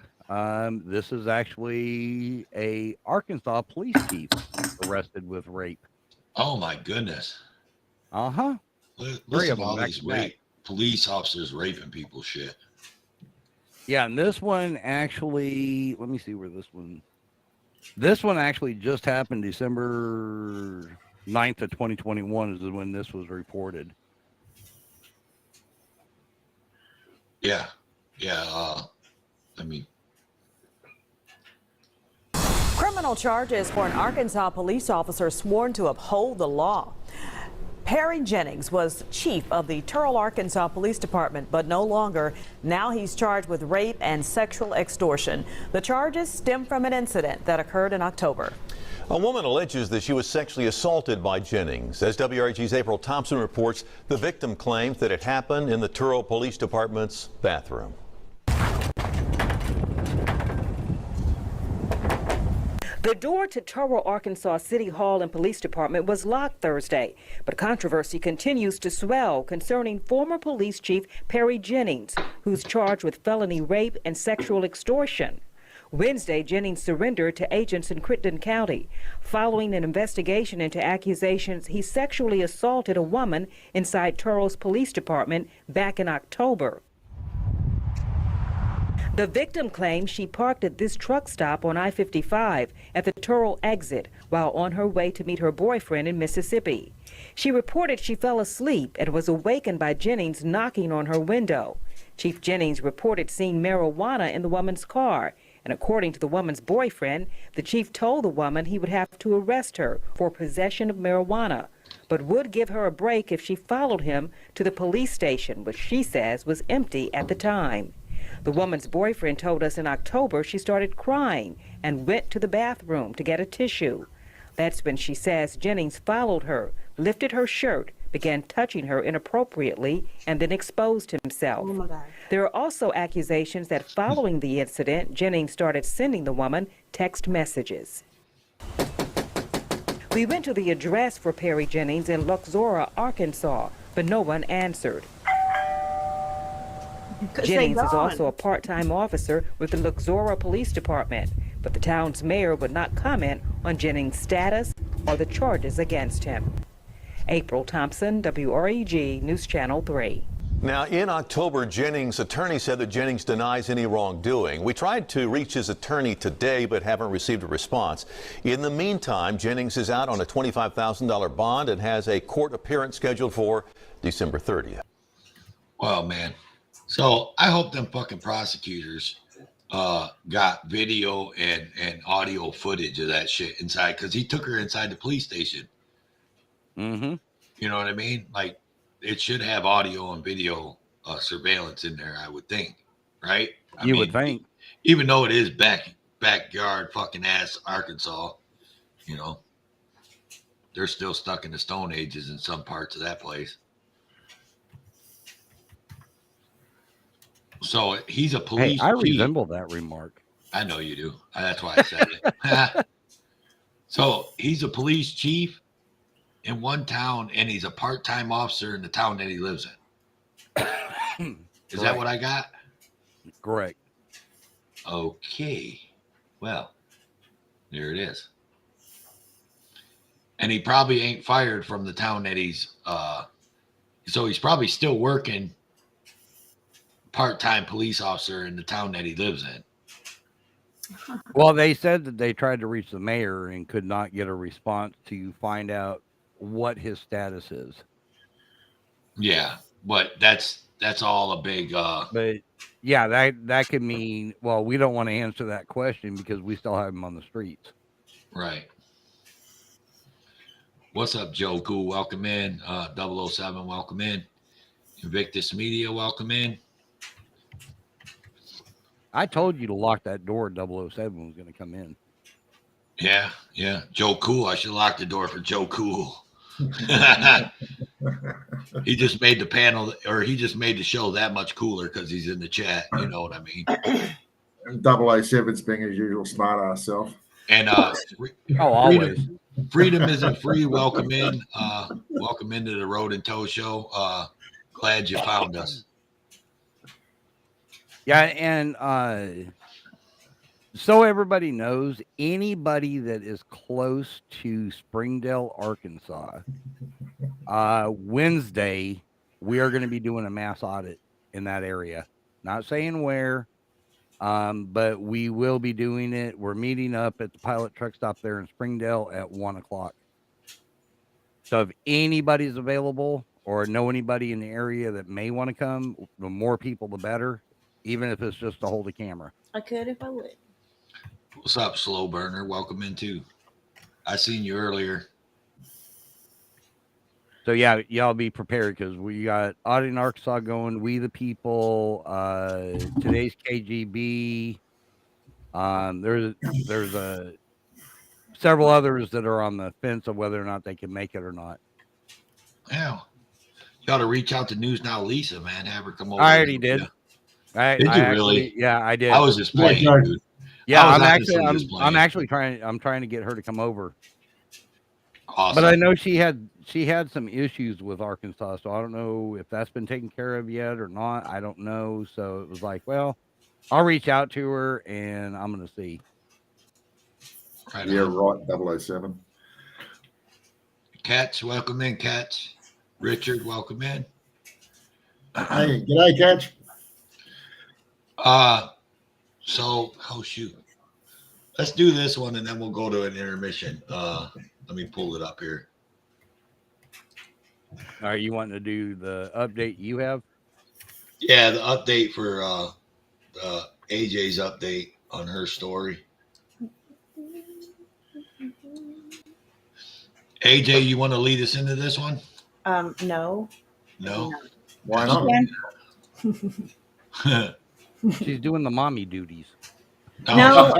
S5: This is actually a Arkansas police chief arrested with rape.
S2: Oh my goodness.
S5: Uh-huh.
S2: Listen to all these police officers raping people shit.
S5: Yeah, and this one actually, let me see where this one actually just happened December 9th of 2021 is when this was reported.
S2: Yeah.
S14: Criminal charges for an Arkansas police officer sworn to uphold the law. Perry Jennings was chief of the Turl, Arkansas Police Department, but no longer. Now he's charged with rape and sexual extortion. The charges stem from an incident that occurred in October.
S15: A woman alleges that she was sexually assaulted by Jennings. As WRG's April Thompson reports, the victim claims that it happened in the Turl Police Department's bathroom.
S14: The door to Turl, Arkansas City Hall and Police Department was locked Thursday, but controversy continues to swell concerning former police chief Perry Jennings, who's charged with felony rape and sexual extortion. Wednesday, Jennings surrendered to agents in Crittenden County following an investigation into accusations he sexually assaulted a woman inside Turl's police department back in October. The victim claims she parked at this truck stop on I-55 at the Turl exit while on her way to meet her boyfriend in Mississippi. She reported she fell asleep and was awakened by Jennings knocking on her window. Chief Jennings reported seeing marijuana in the woman's car, and according to the woman's boyfriend, the chief told the woman he would have to arrest her for possession of marijuana, but would give her a break if she followed him to the police station, which she says was empty at the time. The woman's boyfriend told us in October she started crying and went to the bathroom to get a tissue. That's when she says Jennings followed her, lifted her shirt, began touching her inappropriately, and then exposed himself.
S3: Oh my God.
S14: There are also accusations that following the incident, Jennings started sending the woman text messages. We went to the address for Perry Jennings in Luxora, Arkansas, but no one answered. Jennings is also a part-time officer with the Luxora Police Department, but the town's mayor would not comment on Jennings' status or the charges against him. April Thompson, WREG News Channel 3.
S15: Now, in October, Jennings' attorney said that Jennings denies any wrongdoing. We tried to reach his attorney today, but haven't received a response. In the meantime, Jennings is out on a $25,000 bond and has a court appearance scheduled for December 30th.
S2: Well, man. So I hope them fucking prosecutors got video and audio footage of that shit inside, because he took her inside the police station.
S5: Mm-hmm.
S2: You know what I mean? Like, it should have audio and video surveillance in there, I would think, right?
S5: You would think.
S2: Even though it is backyard fucking ass Arkansas, you know, they're still stuck in the Stone Ages in some parts of that place. So he's a police
S5: chief. I
S2: chief.
S5: resemble that remark.
S2: I know you do. That's why I said it. So he's a police chief in one town, and he's a part-time officer in the town that he lives in. Is that what I got?
S5: Correct.
S2: Okay. Well, there it is. And he probably ain't fired from the town that he's so he's probably still working part-time police officer in the town that he lives in.
S5: Well, they said that they tried to reach the mayor and could not get a response to find out what his status is.
S2: Yeah, but that's all a big
S5: But yeah, that could mean, well, we don't want to answer that question because we still have him on the streets.
S2: Right. What's up, Joe Cool? Welcome in. 007, welcome in. Invictus Media, welcome in.
S5: I told you to lock that door. 007 was going to come in.
S2: Yeah. Joe Cool. I should lock the door for Joe Cool. He just made the panel, or he just made the show that much cooler because he's in the chat. You know what I mean?
S4: 007's being his usual smart ass self.
S2: And
S5: always.
S2: Freedom isn't free. Welcome in. Welcome into the Road and Toe Show. Glad you found us.
S5: Yeah, and so everybody knows, anybody that is close to Springdale, Arkansas, Wednesday, we are going to be doing a mass audit in that area. Not saying where, but we will be doing it. We're meeting up at the pilot truck stop there in Springdale at 1:00. So if anybody's available or know anybody in the area that may want to come, the more people, the better. Even if it's just to hold a camera.
S3: I could if I would.
S2: What's up, Slow Burner? Welcome in too. I seen you earlier.
S5: So yeah, y'all be prepared because we got Audit in Arkansas going. We the People. Today's KGB. There's several others that are on the fence of whether or not they can make it or not.
S2: Yeah, you ought to reach out to News Now Lisa, man. Have her come over.
S5: I already did.
S2: Did you really?
S5: Yeah, I did.
S2: I was just playing, dude.
S5: Yeah, I'm actually trying to get her to come over.
S2: Awesome.
S5: But I know she had some issues with Arkansas, so I don't know if that's been taken care of yet or not. I don't know. So it was like, well, I'll reach out to her and I'm gonna see.
S4: Right. Yeah, right. 007.
S2: Catch, welcome in, Catch. Richard, welcome in.
S4: Hey, g'day, Catch.
S2: So, oh shoot, let's do this one and then we'll go to an intermission. Let me pull it up here.
S5: Are you wanting to do the update you have?
S2: Yeah, the update for AJ's update on her story. AJ, you want to lead us into this one?
S3: No.
S2: No.
S4: Why not?
S5: She's doing the mommy duties.
S3: No,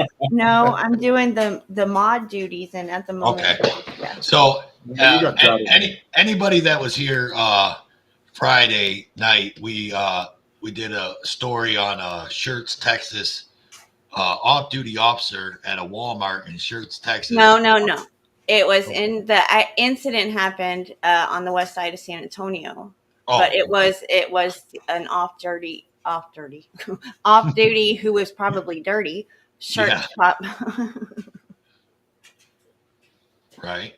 S3: I'm doing the mod duties, and at the moment.
S2: Okay. Yeah. So anybody that was here Friday night, we did a story on Shirts, Texas, off-duty officer at a Walmart in Shirts, Texas.
S3: No. It was in the incident happened on the west side of San Antonio, but it was an off-duty who was probably dirty shirt shop.
S2: Right.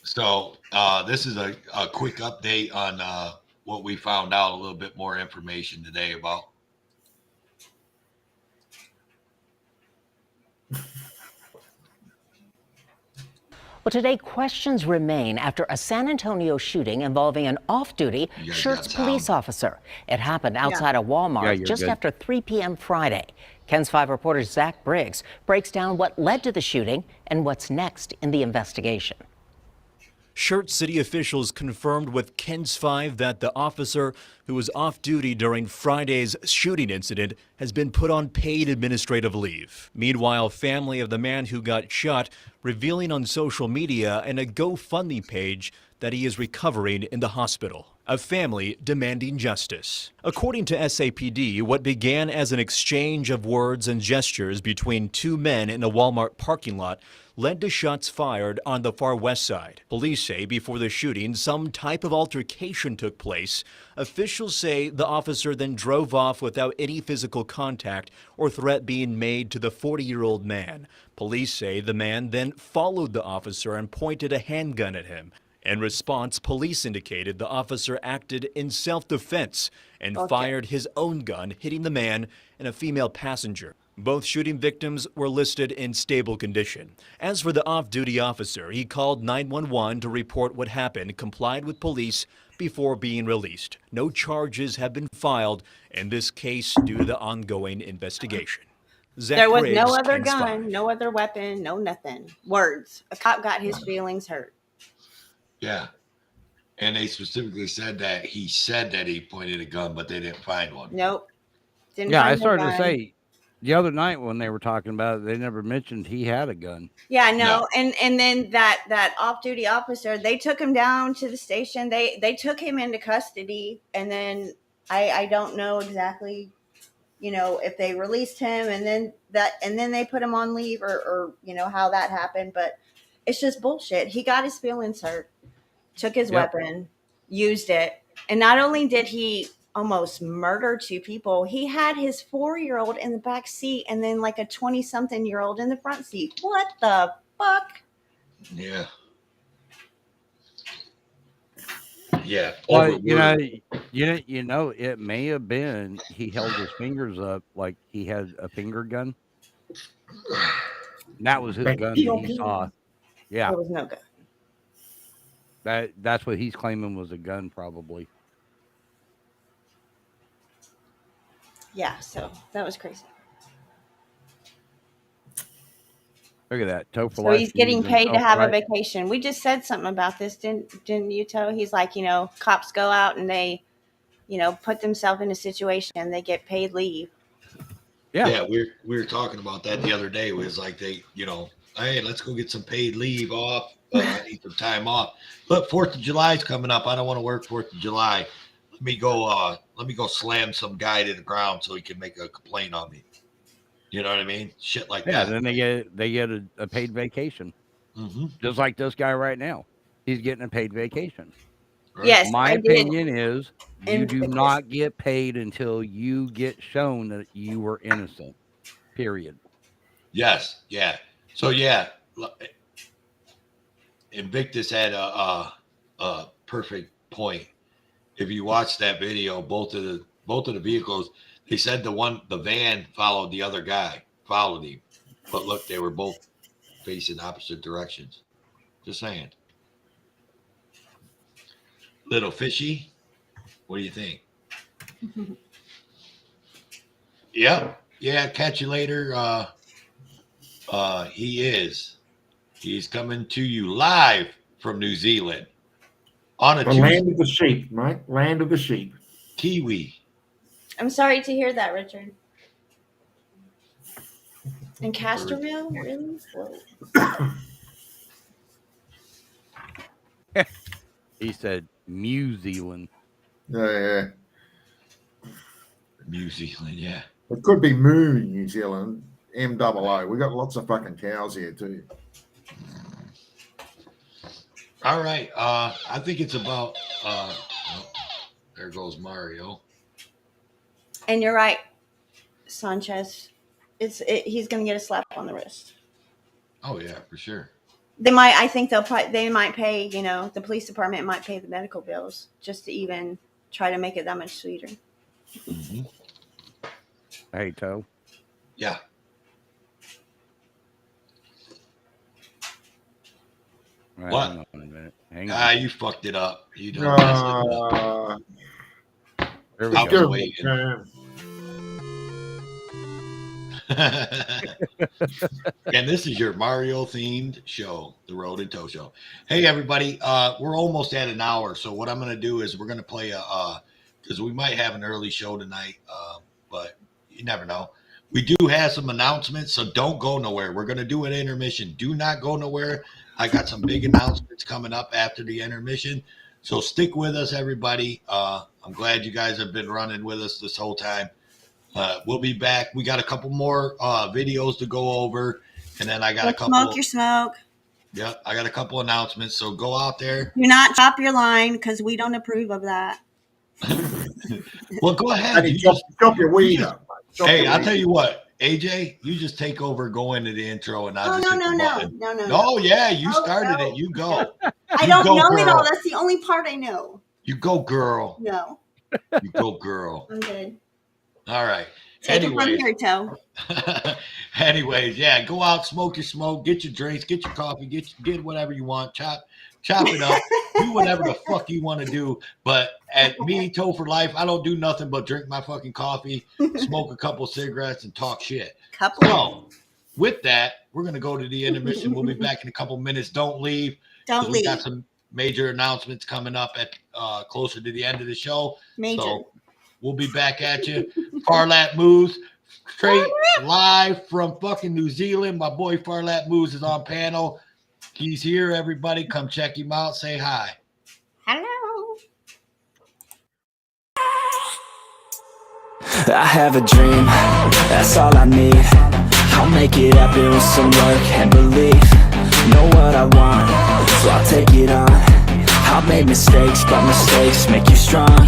S2: So this is a quick update on what we found out, a little bit more information today about.
S16: Well, today questions remain after a San Antonio shooting involving an off-duty Schertz police officer. It happened outside a Walmart just after 3 p.m. Friday. KENS 5 reporter Zach Briggs breaks down what led to the shooting and what's next in the investigation.
S17: Schertz city officials confirmed with KENS 5 that the officer who was off duty during Friday's shooting incident has been put on paid administrative leave. Meanwhile, family of the man who got shot revealing on social media and a GoFundMe page that he is recovering in the hospital. A family demanding justice. According to SAPD, what began as an exchange of words and gestures between two men in a Walmart parking lot led to shots fired on the far west side. Police say before the shooting, some type of altercation took place. Officials say the officer then drove off without any physical contact or threat being made to the 40-year-old man. Police say the man then followed the officer and pointed a handgun at him. In response, police indicated the officer acted in self-defense and fired his own gun, hitting the man and a female passenger. Both shooting victims were listed in stable condition. As for the off-duty officer, he called 911 to report what happened, complied with police before being released. No charges have been filed in this case due to the ongoing investigation. Zach
S3: There was
S17: Briggs,
S3: no other
S17: KENS
S3: gun,
S17: 5.
S3: no other weapon, no nothing. Words. A cop got his feelings hurt.
S2: Yeah. And they specifically said that he pointed a gun, but they didn't find one.
S3: Nope. Didn't
S5: Yeah,
S3: find
S5: I
S3: the
S5: started to
S3: gun.
S5: say the other night when they were talking about it, they never mentioned he had a gun.
S3: Yeah, no. And then that off-duty officer, they took him down to the station. They took him into custody, and then I don't know exactly, if they released him and then they put him on leave or how that happened, but it's just bullshit. He got his feelings hurt, took his weapon, used it, and not only did he almost murder two people, he had his 4-year-old in the back seat and then like a 20-something-year-old in the front seat. What the fuck?
S2: Yeah. Yeah.
S5: Well, it may have been he held his fingers up like he had a finger gun. And that was his gun that he saw. Yeah.
S3: There was no gun.
S5: That's what he's claiming was a gun, probably.
S3: Yeah, so that was crazy.
S5: Look at that. Toe for
S3: So
S5: life.
S3: he's getting paid to have a
S5: right.
S3: vacation. We just said something about this, didn't you, Toe? He's like, cops go out and they, put themselves in a situation, they get paid leave.
S2: Yeah, we were talking about that the other day. It was like they, hey, let's go get some paid leave off. I need some time off. But 4th of July is coming up. I don't want to work 4th of July. Let me go slam some guy to the ground so he can make a complaint on me. You know what I mean? Shit like that.
S5: Yeah, then they get a paid vacation.
S2: Mm-hmm.
S5: Just like this guy right now. He's getting a paid vacation.
S2: Right?
S3: Yes,
S5: My
S3: I
S5: opinion
S3: did.
S5: is you do not get paid until you get shown that you were innocent. Period.
S2: Yes. Yeah. So yeah, Invictus had a perfect point. If you watch that video, both of the vehicles, they said the van followed the other guy, followed him, but look, they were both facing opposite directions. Just saying. Little fishy. What do you think? Yeah. Catch you later. He's coming to you live from New Zealand on a Tuesday.
S4: Land of the sheep, mate. Land of the sheep.
S2: Kiwi.
S3: I'm sorry to hear that, Richard. And Casterville? Really? Whoa.
S5: He said New Zealand.
S4: Yeah.
S2: New Zealand, yeah.
S4: It could be Moo in New Zealand. MOO. We got lots of fucking cows here too.
S2: All right. I think it's about there goes Mario.
S3: And you're right, Sanchez. He's going to get a slap on the wrist.
S2: Oh yeah, for sure.
S3: I think they might pay, the police department might pay the medical bills just to even try to make it that much sweeter.
S2: Mm-hmm.
S5: Hey, Toe.
S2: Yeah.
S5: Right,
S2: What?
S5: hang on a minute. Hang on.
S2: You fucked it up. You don't mess it up.
S5: There we
S2: I
S5: go.
S2: was waiting. And this is your Mario themed show, the Road and Toe Show. Hey everybody, we're almost at an hour, so what I'm going to do is we're going to play because we might have an early show tonight, but you never know. We do have some announcements, so don't go nowhere. We're going to do an intermission. Do not go nowhere. I got some big announcements coming up after the intermission, so stick with us, everybody. I'm glad you guys have been running with us this whole time. We'll be back. We got a couple more videos to go over, and then I got a couple.
S3: Smoke your smoke.
S2: Yep, I got a couple announcements. So go out there.
S3: Do not chop your line because we don't approve of that.
S2: Well, go ahead.
S4: You chop your weed up.
S2: Hey, I'll tell you what, AJ, you just take over, go into the intro, and I'll just hit the button.
S3: No.
S2: Oh yeah, you started it. You go.
S3: I don't know it all. That's the only part I know.
S2: You go, girl.
S3: No.
S2: You go, girl.
S3: I'm good.
S2: All right.
S3: Take it from here, Toe.
S2: Anyways, yeah, go out, smoke your smoke, get your drinks, get your coffee, get whatever you want, chop it up, do whatever the fuck you want to do. But at me, Toe for Life, I don't do nothing but drink my fucking coffee, smoke a couple cigarettes, and talk shit. So, with that, we're gonna go to the intermission. We'll be back in a couple minutes. Don't leave.
S3: Don't leave.
S2: We got some major announcements coming up at closer to the end of the show.
S3: Major.
S2: So we'll be back at you. Farlap Moves, straight live from fucking New Zealand. My boy Farlap Moves is on panel. He's here, everybody. Come check him out. Say hi.
S3: Hello.
S1: I have a dream, that's all I need. I'll make it happen with some work and belief. Know what I want, so I'll take it on. I've made mistakes, but mistakes make you strong.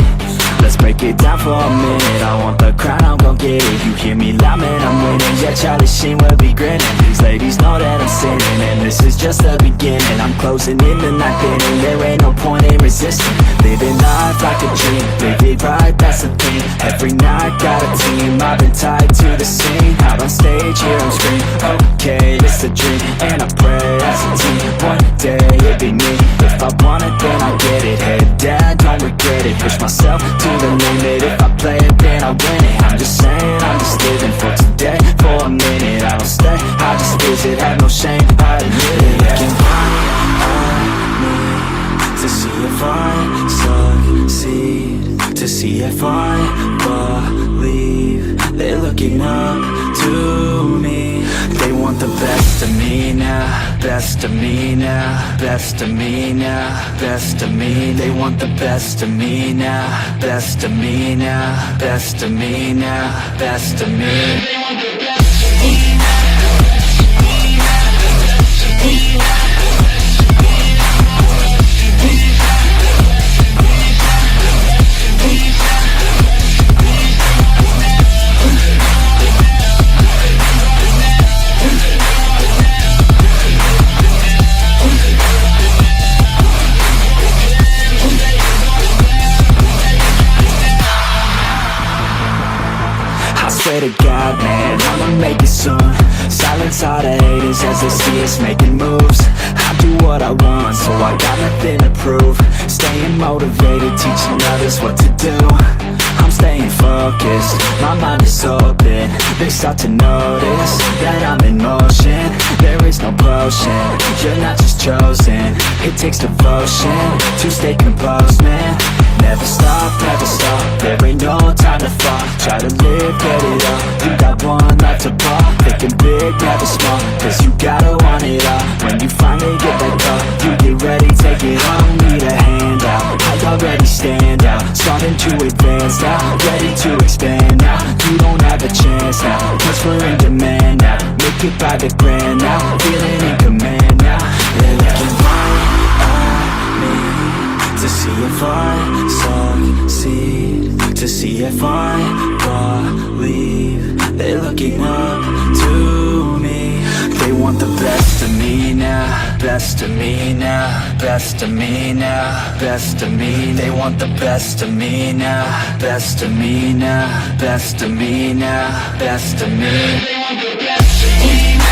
S1: Let's break it down for a minute. I want the crown, I'm gon' get it. You hear me loud, man, I'm winning. Yeah, Charlie Sheen will be grinning. These ladies know that I'm sinning, and this is just the beginning. I'm closing in the ninth inning. There ain't no point in resisting. Living life like a dream, live it right, that's the thing. Every night got a team, I've been tied to the scene. Out on stage, here I'm screaming. Okay, it's a dream, and I pray as a team. One day it'll be me. If I want it, then I get it. Head down, don't regret it. Push myself to the limit. If I play it, then I win it. I'm just saying, I'm just living for today. For a minute, I don't stay, I just visit. Have no shame, I admit it. Looking at me to see if I succeed, to see if I believe. They're looking up to me. They want the best of me now, best of me now, best of me now, best of me. They want the best of me now, best of me now, best of me now, best of me. They want the best of me now. Swear to God, man, I'ma make it soon. Silence all the haters as they see us making moves. I do what I want, so I got nothing to prove. Staying motivated, teaching others what to do. I'm staying focused, my mind is open. They start to notice that I'm in motion. There is no potion, you're not just chosen. It takes devotion to stay composed, man. Never stop, there ain't no time to fall. Try to live, get it up, you got one life to ball. Thinking big, never small, cause you gotta want it all. When you finally get that call, you get ready, take it on. Need a hand out, I already stand out. Starting to advance now, ready to expand now. You don't have a chance now, cause we're in demand now. Make it by the grand now, feeling in command now. They're looking right at me to see if I succeed, to see if I believe. They're looking up to me. They want the best best of me now, best of me now, best of me now, best of me. They want the best of me now, best of me now, best of me now, best of me. They want the best of me now.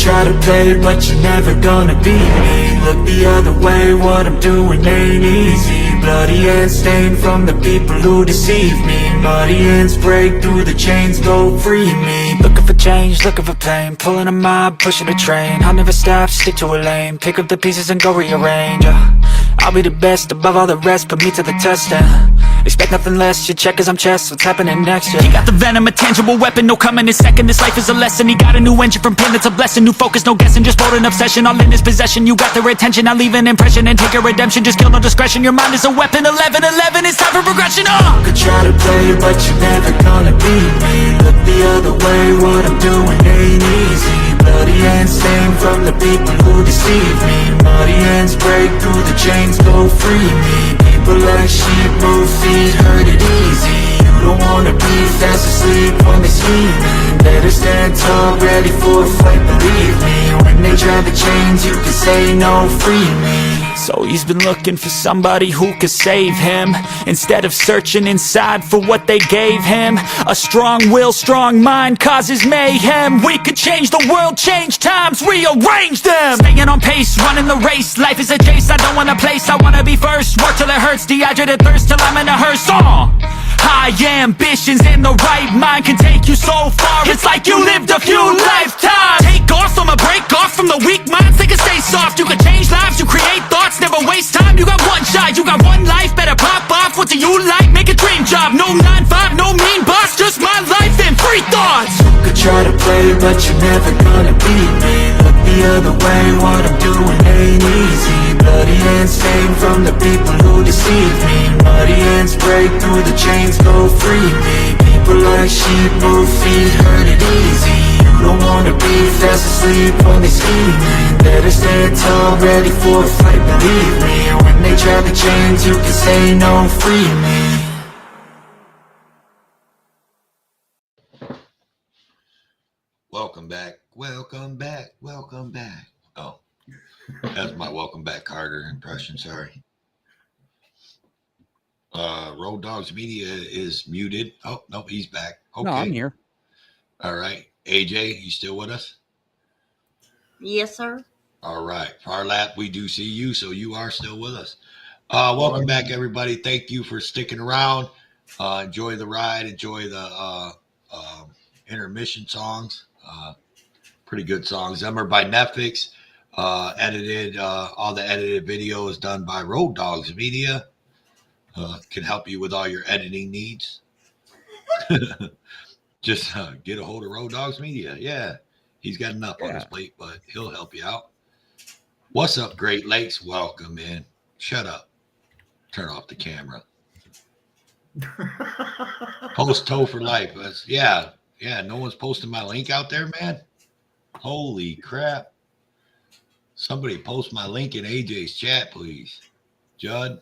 S1: Try to play, but you're never gonna beat me. Look the other way, what I'm doing ain't easy. Bloody hands stained from the people who deceive me. Muddy hands break through the chains, go free me. Looking for change, looking for pain. Pulling a mob, pushing a train. I'll never stop, stick to a lane. Pick up the pieces and go rearrange. I'll be the best above all the rest, put me to the test and expect nothing less, your check is I'm chess, what's happening next, yeah. He got the venom, a tangible weapon, no coming in second. This life is a lesson, he got a new engine from pain, it's a blessing. New focus, no guessing, just bold and obsession. All in his possession, you got their attention. I'll leave an impression and take your redemption. Just kill, no discretion, your mind is a weapon. 11-11, it's time for progression, You could try to play, but you're never gonna beat me. Look the other way, what I'm doing ain't easy. Bloody hands stained from the people who deceive me. Muddy hands break through the chains, go free me. People like sheep move feet, hurt it easy. You don't wanna be fast asleep when they scheming. Better stand tall, ready for a fight, believe me. When they drag the chains, you can say no, free me. So he's been looking for somebody who could save him, instead of searching inside for what they gave him. A strong will, strong mind causes mayhem. We could change the world, change times, rearrange them. Staying on pace, running the race. Life is a chase, I don't want a place. I wanna be first, work till it hurts. Dehydrated thirst till I'm in a hearse. High ambitions and the right mind can take you so far. It's like you lived a few lifetimes. Take off, I'ma break off from the weak minds. They can stay soft, you can change lives, you create thoughts. Never waste time, you got one shot, you got one life. Better pop off, what do you like? Make a dream job, no 9-5, no mean boss. Just my life and free thoughts. You could try to play, but you're never gonna beat me. Look the other way, what I'm doing ain't easy. Bloody hands stained from the people who deceive me. Muddy hands break through the chains, go free me. People like sheep move feet, hurt it easy. You don't wanna be fast asleep when they scheming. Better stand tall, ready for a fight, believe me. When they drag the chains, you can say no, free me.
S2: Welcome back, welcome back, welcome back. Oh, that's my welcome back Carter impression, sorry. Road Dogs Media is muted. Oh, nope, he's back. Okay.
S5: No, I'm here.
S2: All right. AJ, you still with us?
S3: Yes, sir.
S2: All right. Farlap, we do see you, so you are still with us. Welcome back, everybody. Thank you for sticking around. Enjoy the ride. Enjoy the intermission songs. Pretty good songs. Them are by Netflix. Edited. All the edited video is done by Road Dogs Media. Can help you with all your editing needs. Just get a hold of Road Dogs Media. Yeah, he's got enough on his plate, but he'll help you out. What's up, Great Lakes? Welcome in. Shut up. Turn off the camera. Post Toe for Life. Yeah. No one's posting my link out there, man. Holy crap. Somebody post my link in AJ's chat, please. Judd.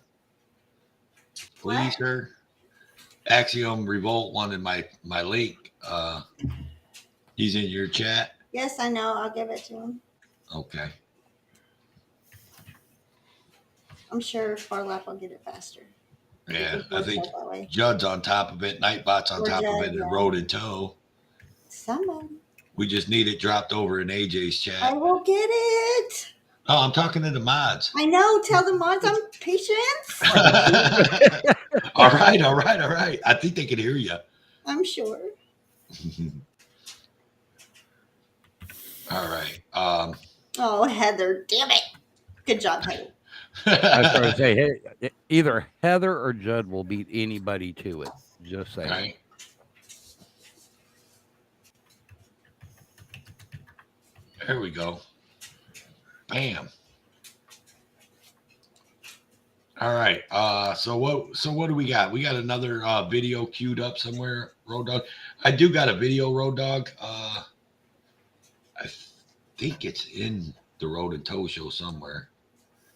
S2: Please, sir. Axiom Revolt wanted my link. He's in your chat.
S3: Yes, I know. I'll give it to him.
S2: Okay.
S3: I'm sure Farlap will get it faster.
S2: Yeah, I think Judd's on top of it. Nightbot's on top of it, and Road and Toe.
S3: Somebody.
S2: We just need it dropped over in AJ's chat.
S3: I will get it.
S2: Oh, I'm talking to the mods.
S3: I know. Tell the mods I'm patient.
S2: All right. I think they can hear you.
S3: I'm sure.
S2: All right.
S3: Oh, Heather, damn it. Good job, Heather.
S5: I was going to say, hey, either Heather or Judd will beat anybody to it. Just saying.
S2: Right. There we go. Bam. All right. So what do we got? We got another video queued up somewhere, Road Dog. I do got a video, Road Dog. I think it's in the Road and Tow show somewhere.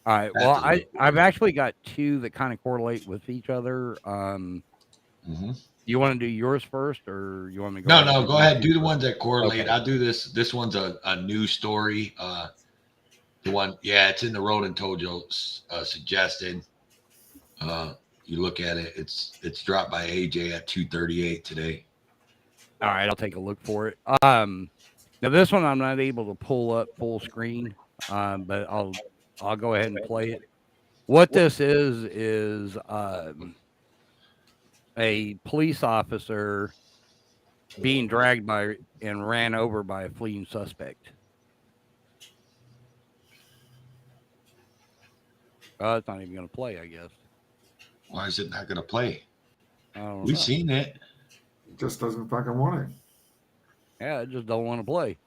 S5: All right. Well, I've actually got two that kind of correlate with each other. You want to do yours first, or you want me to go?
S2: No, go ahead. Do the ones that correlate.
S5: Okay.
S2: I'll do this. This one's a news story. The one, yeah, it's in the Road and Tow show suggested. You look at it. It's dropped by AJ at 2:38 today.
S5: All right, I'll take a look for it. Now this one I'm not able to pull up full screen, but I'll go ahead and play it. What this is a police officer being dragged by and ran over by a fleeing suspect. It's not even going to play, I guess.
S2: Why is it not going to play?
S5: We've
S2: seen it.
S4: It just doesn't fucking want it.
S5: Yeah, it just don't want to play.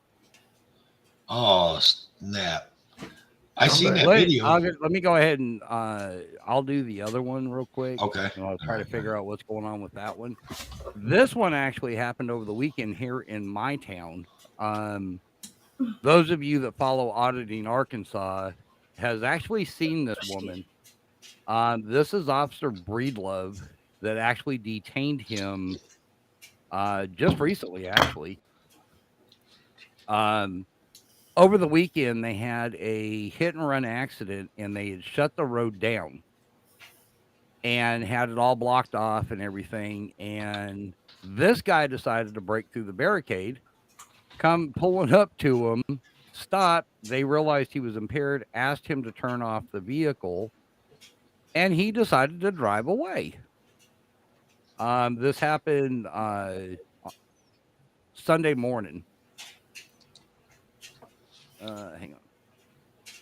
S2: Oh, snap. I seen that video.
S5: Let me go ahead and I'll do the other one real quick.
S2: Okay.
S5: And I'll try to figure out what's going on with that one. This one actually happened over the weekend here in my town. Those of you that follow Auditing Arkansas has actually seen this woman. This is Officer Breedlove that actually detained him just recently, actually. Over the weekend, they had a hit and run accident, and they had shut the road down and had it all blocked off and everything. And this guy decided to break through the barricade, come pulling up to him, stop. They realized he was impaired, asked him to turn off the vehicle, and he decided to drive away. This happened Sunday morning. Hang on.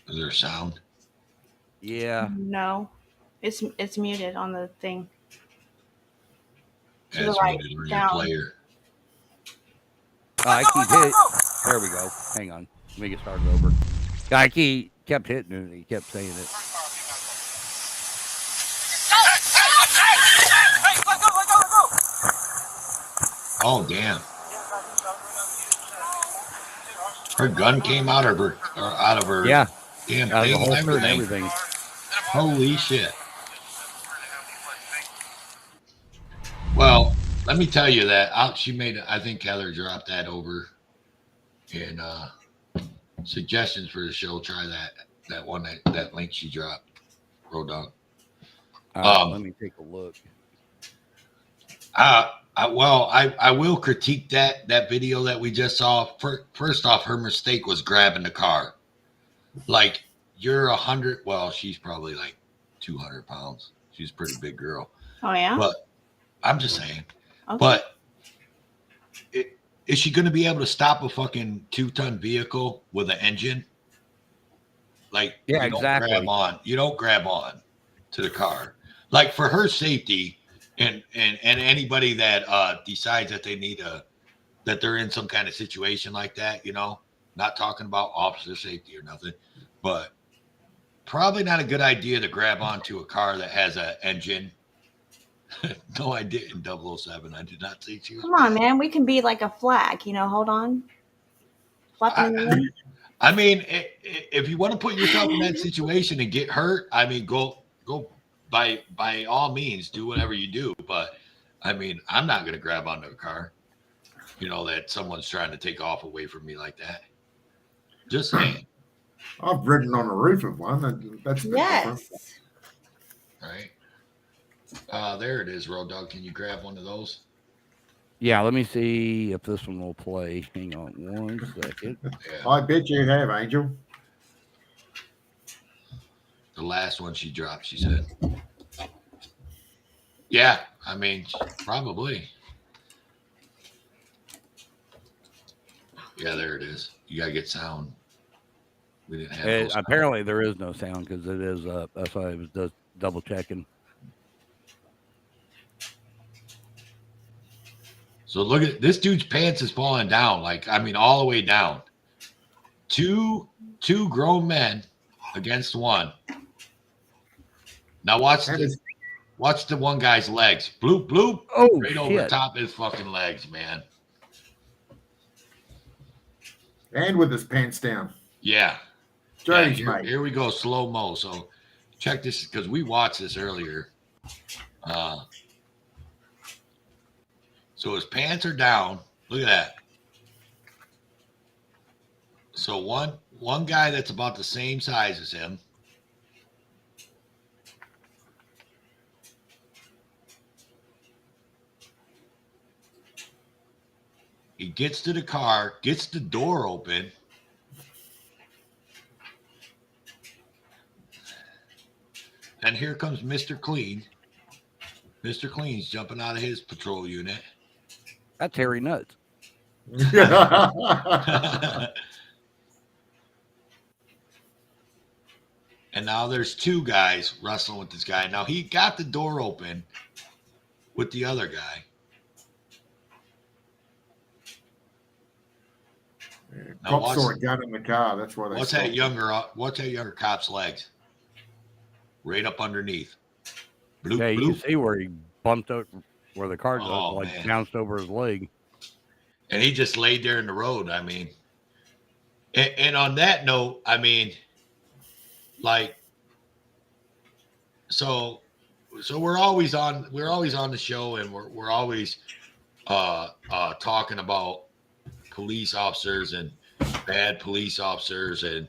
S2: Is there sound?
S5: Yeah.
S3: No, it's muted on the thing.
S2: Yeah, it's muted on your player.
S5: I keep hitting. There we go. Hang on. Let me get started over. Guy kept hitting it. He kept saying it.
S2: Oh, damn. Her gun came out of her,
S5: Yeah.
S2: Damn
S5: Out of the
S2: thing
S5: holster
S2: and everything. Holy shit. Well, let me tell you that she made, I think Heather dropped that over in suggestions for the show. Try that one, that link she dropped. Road Dog.
S5: Let me take a look.
S2: I will critique that video that we just saw. First off, her mistake was grabbing the car. Like, you're 100. Well, she's probably like 200 pounds. She's a pretty big girl.
S3: Oh, yeah?
S2: But I'm just saying.
S3: Okay.
S2: But is she going to be able to stop a fucking 2-ton vehicle with an engine? Like,
S5: yeah,
S2: you don't
S5: exactly.
S2: You don't grab on to the car. Like, for her safety. And anybody that decides that they need that they're in some kind of situation like that, not talking about officer safety or nothing, but probably not a good idea to grab onto a car that has an engine. No, I didn't. 007. I did not say she was.
S3: Come on, man. We can be like a flag. Hold on. Flapping in the wind.
S2: I mean, if you want to put yourself in that situation and get hurt, I mean, go. By all means, do whatever you do. But I mean, I'm not going to grab onto a car, that someone's trying to take off away from me like that. Just saying.
S4: I've ridden on the roof of one. That's different.
S2: Right. There it is, Road Dog. Can you grab one of those?
S5: Yeah, let me see if this one will play. Hang on 1 second.
S4: Yeah. I bet you have, Angel.
S2: The last one she dropped, she said. Yeah, I mean, probably. Yeah, there it is. You gotta get sound. We didn't have those.
S5: Apparently, there is no sound because it is. That's why I was just double checking.
S2: So look at this dude's pants is falling down, like I mean, all the way down. Two grown men against one. Now watch the one guy's legs. Bloop bloop.
S5: Oh,
S2: right over the top of his fucking legs, man.
S4: And with his pants down.
S2: Yeah.
S4: Jeez,
S2: Yeah,
S4: mate.
S2: here we go, slow mo. So check this because we watched this earlier. So his pants are down. Look at that. So one guy that's about the same size as him. He gets to the car, gets the door open. And here comes Mr. Clean. Mr. Clean's jumping out of his patrol unit.
S5: That's hairy nuts.
S2: And now there's two guys wrestling with this guy. Now he got the door open with the other guy. Now
S4: Cop saw a gun in the car. That's why they.
S2: What's that younger cop's legs? Right up underneath.
S5: Bloop, yeah, you can see where he bumped out where the car goes, bounced over his leg.
S2: And he just laid there in the road. I mean, and on that note, I mean, like, so we're always on the show, and we're always talking about police officers and bad police officers and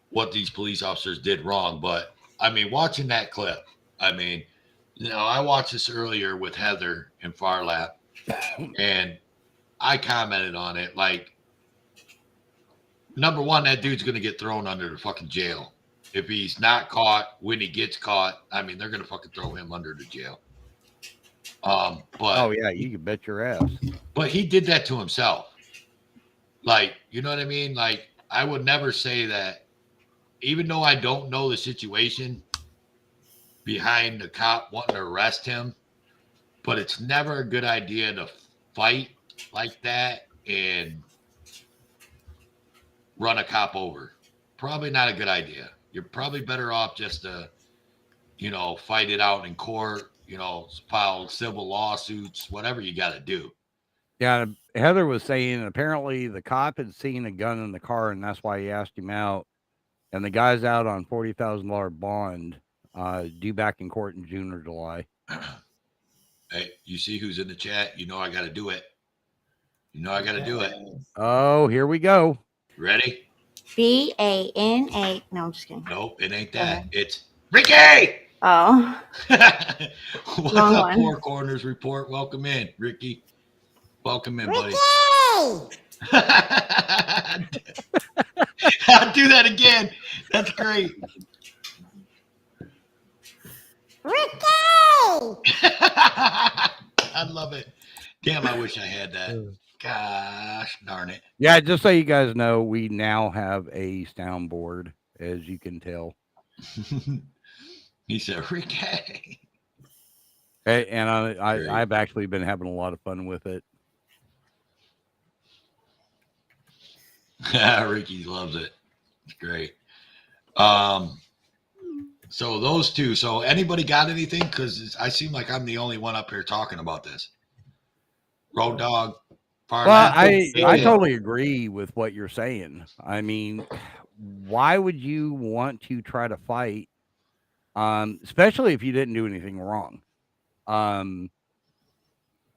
S2: what these police officers did wrong. But I mean, watching that clip, I mean, I watched this earlier with Heather and Farlap, and I commented on it. Like, number one, that dude's going to get thrown under the fucking jail. If he's not caught, when he gets caught, I mean, they're going to fucking throw him under the jail. But
S5: oh yeah, you can bet your ass.
S2: But he did that to himself. Like, you know what I mean? Like, I would never say that, even though I don't know the situation behind the cop wanting to arrest him, but it's never a good idea to fight like that and run a cop over. Probably not a good idea. You're probably better off just to, fight it out in court, file civil lawsuits, whatever you got to do.
S5: Yeah, Heather was saying apparently the cop had seen a gun in the car, and that's why he asked him out. And the guy's out on $40,000 bond, due back in court in June or July.
S2: Hey, you see who's in the chat? I got to do it. I got to do it.
S5: Oh, here we go.
S2: Ready?
S3: BANA. No, I'm just kidding.
S2: Nope, it ain't that. It's Ricky.
S3: Oh.
S2: What's up, Four Corners Report? Welcome in, Ricky. Welcome in, buddy. I'll do that again. That's great.
S3: Ricky!
S2: I love it. Damn, I wish I had that. Gosh darn it.
S5: Yeah, just so you guys know, we now have a soundboard, as you can tell.
S2: He said, Ricky.
S5: Hey, and I've actually been having a lot of fun with it.
S2: Ricky loves it. It's great. So those two. So anybody got anything? Because I seem like I'm the only one up here talking about this. Road Dog.
S5: Well, I totally agree with what you're saying. I mean, why would you want to try to fight, especially if you didn't do anything wrong?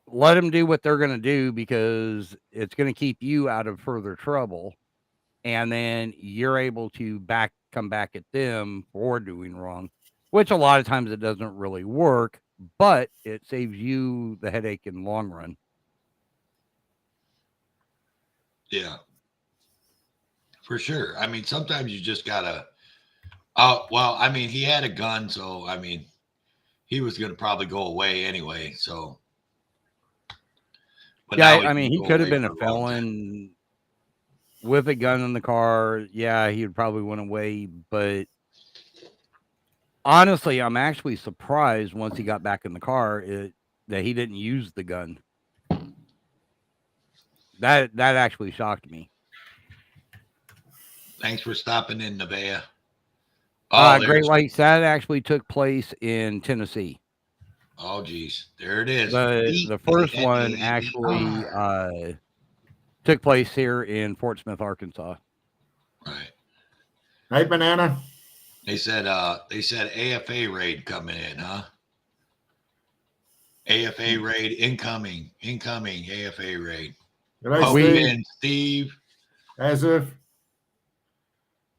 S5: Let them do what they're going to do, because it's going to keep you out of further trouble. And then you're able to come back at them for doing wrong, which a lot of times it doesn't really work, but it saves you the headache in the long run.
S2: Yeah, for sure. I mean, sometimes you just gotta, Oh, well, I mean, he had a gun, so I mean, he was going to probably go away anyway. So, but
S5: yeah,
S2: now
S5: I mean, he
S2: go
S5: could have
S2: away
S5: been a
S2: for long time.
S5: felon with a gun in the car. Yeah, he would probably went away. But honestly, I'm actually surprised once he got back in the car that he didn't use the gun. That actually shocked me.
S2: Thanks for stopping in, Nevaeh. Oh,
S5: Great Lakes, that actually took place in Tennessee.
S2: Oh, geez, there it is.
S5: The first one actually took place here in Fort Smith, Arkansas.
S2: Right.
S4: Hey, Banana.
S2: They said AFA raid coming in, huh? AFA raid incoming, AFA raid.
S4: Welcome
S2: in, Steve.
S4: As if.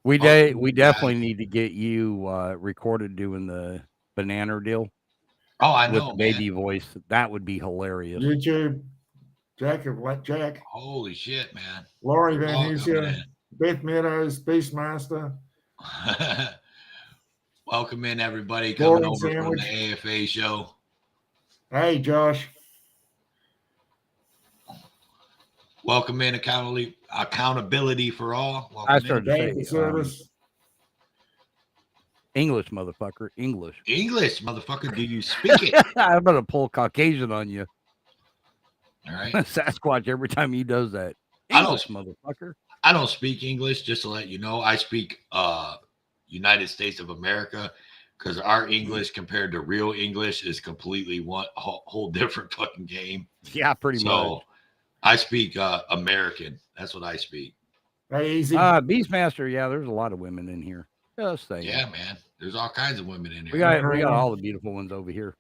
S5: We definitely need to get you recorded doing the banana deal.
S2: Oh, I know,
S5: with the baby voice. That would be hilarious.
S4: YouTube, Jack of Black Jack.
S2: Holy shit, man.
S4: Laurie Van Hoosia, Beth Meadows, Beastmaster.
S2: Welcome in, everybody coming over from the AFA show.
S4: Hey, Josh.
S2: Welcome in, accountability for all.
S5: I started to say English, motherfucker. English,
S2: motherfucker. Do you speak it?
S5: I'm gonna pull Caucasian on you.
S2: All right,
S5: Sasquatch. Every time he does that, English, motherfucker.
S2: I don't speak English. Just to let you know, I speak United States of America, because our English compared to real English is completely one whole different fucking game.
S5: Yeah, pretty much.
S2: So I speak American. That's what I speak.
S4: Hey, easy.
S5: Beastmaster. Yeah, there's a lot of women in here. Just saying.
S2: Yeah, man. There's all kinds of women in here.
S5: We got all the beautiful ones over here.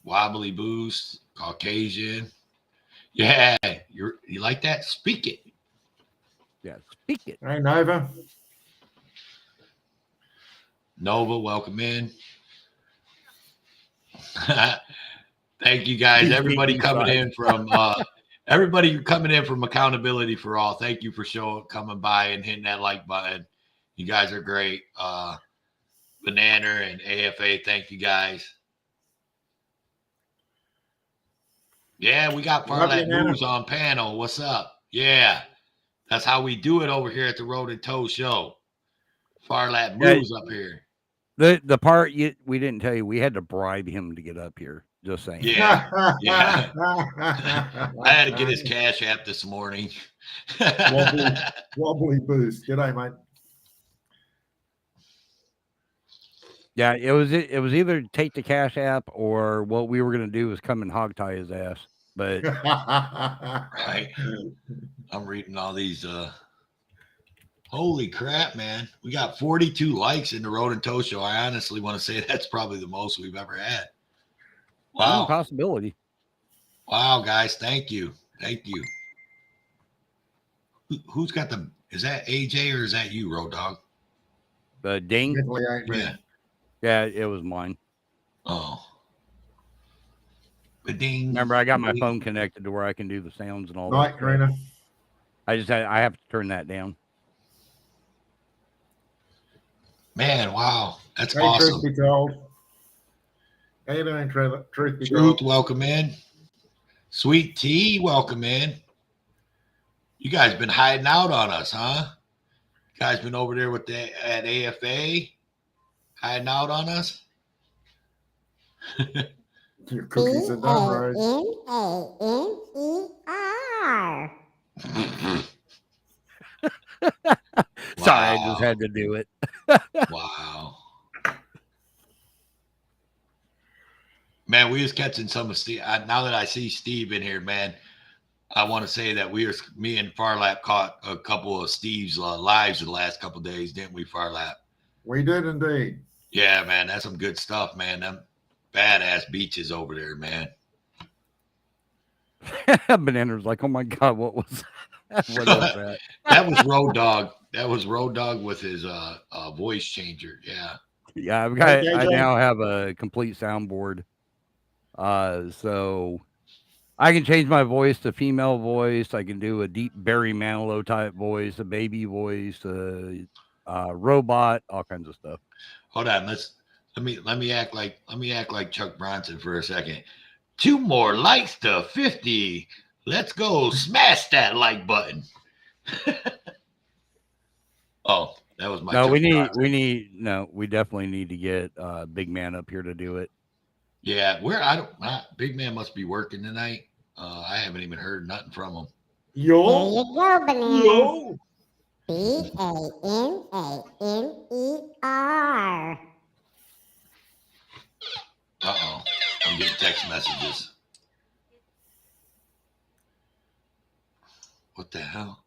S2: Wobbly Boost, Caucasian. Yeah, you like that? Speak it.
S5: Yeah, speak it.
S4: Hey, Nova.
S2: Nova, welcome in. Thank you guys. Everybody coming in from Accountability for All. Thank you for coming by and hitting that like button. You guys are great. Banana and AFA, thank you guys. Yeah, we got Farlap Moves on panel. What's up? Yeah, that's how we do it over here at the Road and Toe Show. Farlap Moves up here.
S5: The part we didn't tell you, we had to bribe him to get up here. Just saying.
S2: Yeah. I had to get his Cash App this morning.
S4: Wobbly Boost. G'day, mate.
S5: Yeah, it was either take the Cash App or what we were going to do was come and hog tie his ass. But
S2: right, I'm reading all these. Holy crap, man! We got 42 likes in the Road and Toe Show. I honestly want to say that's probably the most we've ever had. Wow,
S5: possibility.
S2: Wow, guys, thank you. Who's got the? Is that AJ or is that you, Road Dog?
S5: The ding. Yeah, it was mine.
S2: Oh. Ding.
S5: Remember, I got my phone connected to where I can do the sounds and all that.
S4: Right, Karina.
S5: I have to turn that down.
S2: Man, wow, that's awesome.
S4: Truth be told. How you doing, Trevor? Truth be
S2: told.
S4: told.
S2: Welcome in. Sweet Tea, welcome in. You guys been hiding out on us, huh? You guys been over there at AFA hiding out on us?
S4: Your cookies are done, Rose.
S5: Sorry, I just had to do it.
S2: Wow. Man, we was catching some of Steve. Now that I see Steve in here, man, I want to say that me and Farlap caught a couple of Steve's lives in the last couple of days, didn't we, Farlap?
S4: We did indeed.
S2: Yeah, man, that's some good stuff, man. Them badass beaches over there, man.
S5: Banana's like, oh my God, what was that? What was that?
S2: That was Road Dog. That was Road Dog with his voice changer. Yeah.
S5: Yeah, I now have a complete soundboard. So I can change my voice to female voice. I can do a deep Barry Manilow type voice, a baby voice, robot, all kinds of stuff.
S2: Hold on, let me act like Chuck Bronson for a second. 2 more likes to 50. Let's go. Smash that like button. Oh, that was my.
S5: No, we definitely need to get Big Man up here to do it.
S2: Yeah, Big Man must be working tonight. I haven't even heard nothing from him.
S4: Yo.
S18: There you go, bananas.
S4: Yo.
S18: BANNER.
S2: Uh-oh. I'm getting text messages. What the hell?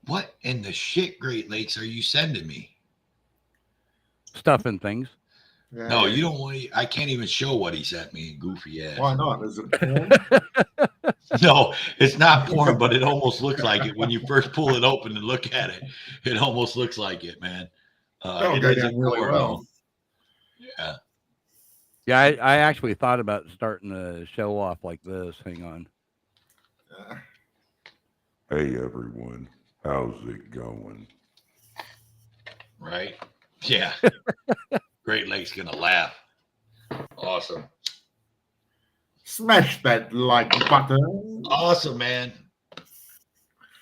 S2: What in the shit, Great Lakes, are you sending me?
S5: Stuff and things.
S4: Yeah.
S2: No, you don't want. I can't even show what he sent me. Goofy ass.
S4: Why not? Is it porn?
S2: No, it's not porn, but it almost looks like it when you first pull it open and look at it. It almost looks like it, man.
S4: That'll
S2: It
S4: go
S2: isn't
S4: down really
S2: porn,
S4: well.
S2: though. Yeah.
S5: Yeah, I actually thought about starting a show off like this. Hang on.
S19: Hey everyone, how's it going?
S2: Right? Yeah. Great Lake's gonna laugh. Awesome.
S4: Smash that like button.
S2: Awesome, man.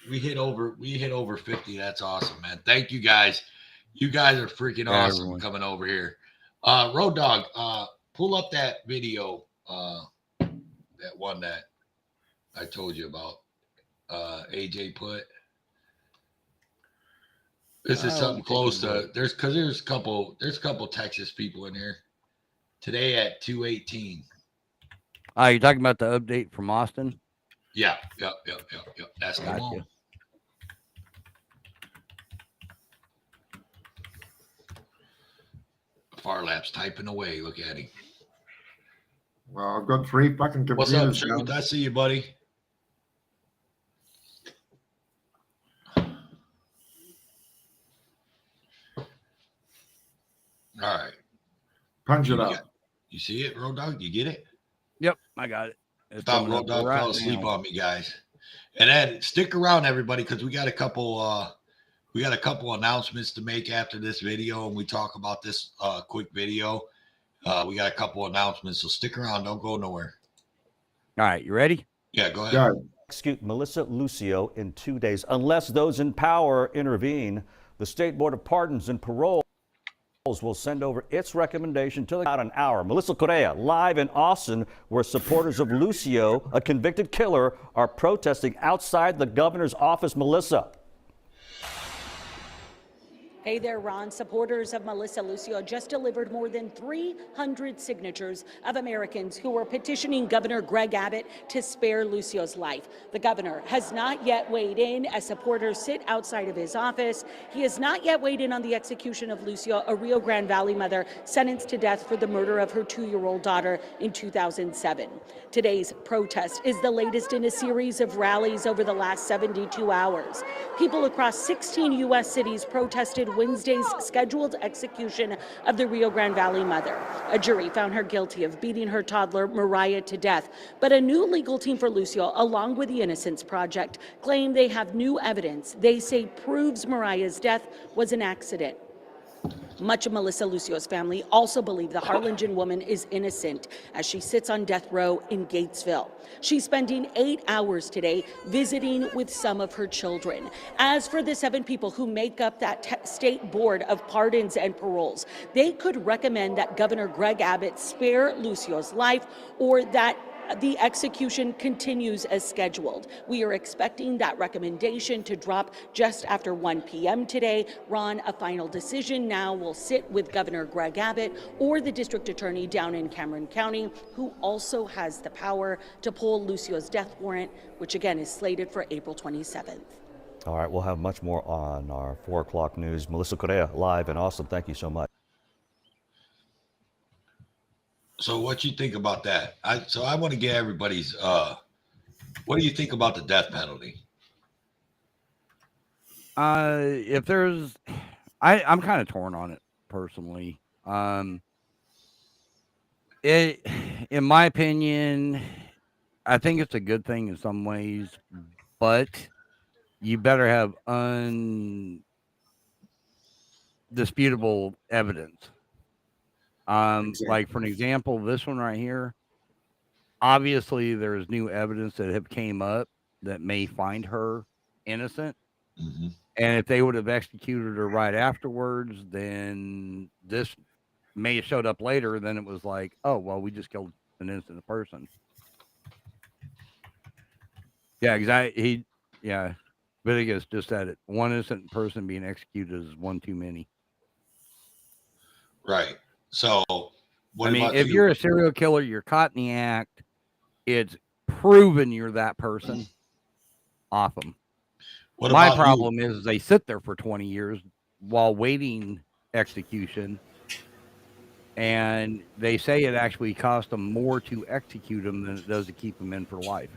S2: We hit over 50. That's awesome, man. Thank you guys. You guys are freaking awesome
S5: everyone.
S2: coming over here. Road Dog, pull up that video, that one that I told you about. AJ put. This is something close to there's a couple Texas people in here today at 2:18.
S5: You're talking about the update from Austin?
S2: Yeah. That's the
S5: Gotcha.
S2: one. Farlap's typing away. Look at him.
S4: Well, I've got 3 fucking
S2: What's
S4: computers.
S2: up, Truth? I see you, buddy. All right.
S4: Punch it up.
S2: You see it, Road Dog? You get it?
S5: Yep, I got it.
S2: I thought Road Dog fell asleep on me, guys. And then stick around, everybody, because we got a couple announcements to make after this video, and we talk about this quick video. We got a couple announcements, so stick around. Don't go nowhere.
S5: All right, you ready?
S2: Yeah, go ahead.
S20: Execute Melissa Lucio in 2 days, unless those in power intervene. The State Board of Pardons and Paroles will send over its recommendation to about an hour. Melissa Correa, live in Austin, where supporters of Lucio, a convicted killer, are protesting outside the governor's office. Melissa.
S21: Hey there, Ron. Supporters of Melissa Lucio just delivered more than 300 signatures of Americans who were petitioning Governor Greg Abbott to spare Lucio's life. The governor has not yet weighed in as supporters sit outside of his office. He has not yet weighed in on the execution of Lucio, a Rio Grande Valley mother sentenced to death for the murder of her 2-year-old daughter in 2007. Today's protest is the latest in a series of rallies over the last 72 hours. People across 16 U.S. cities protested Wednesday's scheduled execution of the Rio Grande Valley mother. A jury found her guilty of beating her toddler Mariah to death, but a new legal team for Lucio, along with the Innocence Project, claim they have new evidence they say proves Mariah's death was an accident. Much of Melissa Lucio's family also believe the Harlingen woman is innocent as she sits on death row in Gatesville. She's spending 8 hours today visiting with some of her children. As for the 7 people who make up that state board of pardons and paroles, they could recommend that Governor Greg Abbott spare Lucio's life or that the execution continues as scheduled. We are expecting that recommendation to drop just after 1 p.m. today. Ron, a final decision now will sit with Governor Greg Abbott or the district attorney down in Cameron County, who also has the power to pull Lucio's death warrant, which again is slated for April 27th.
S20: All right, we'll have much more on our 4 o'clock news. Melissa Correa, live in Austin. Thank you so much.
S2: So what you think about that? I want to get everybody's what do you think about the death penalty?
S5: If there's I'm kind of torn on it personally. In my opinion, I think it's a good thing in some ways, but you better have undisputable evidence.
S4: Exactly.
S5: Like for an example, this one right here, obviously there's new evidence that have came up that may find her innocent.
S2: Mm-hmm.
S5: And if they would have executed her right afterwards, then this may have showed up later. Then it was like, oh, well, we just killed an innocent person. Yeah, exactly. Yeah. But I guess just that one innocent person being executed is one too many.
S2: Right. So, what
S5: I mean,
S2: about
S5: if
S2: you?
S5: you're a serial killer, you're caught in the act, it's proven you're that person, off them.
S2: What
S5: My
S2: about
S5: problem is they sit there for 20 years while waiting execution, and they say it actually cost them more to execute them than it does to keep them in for life.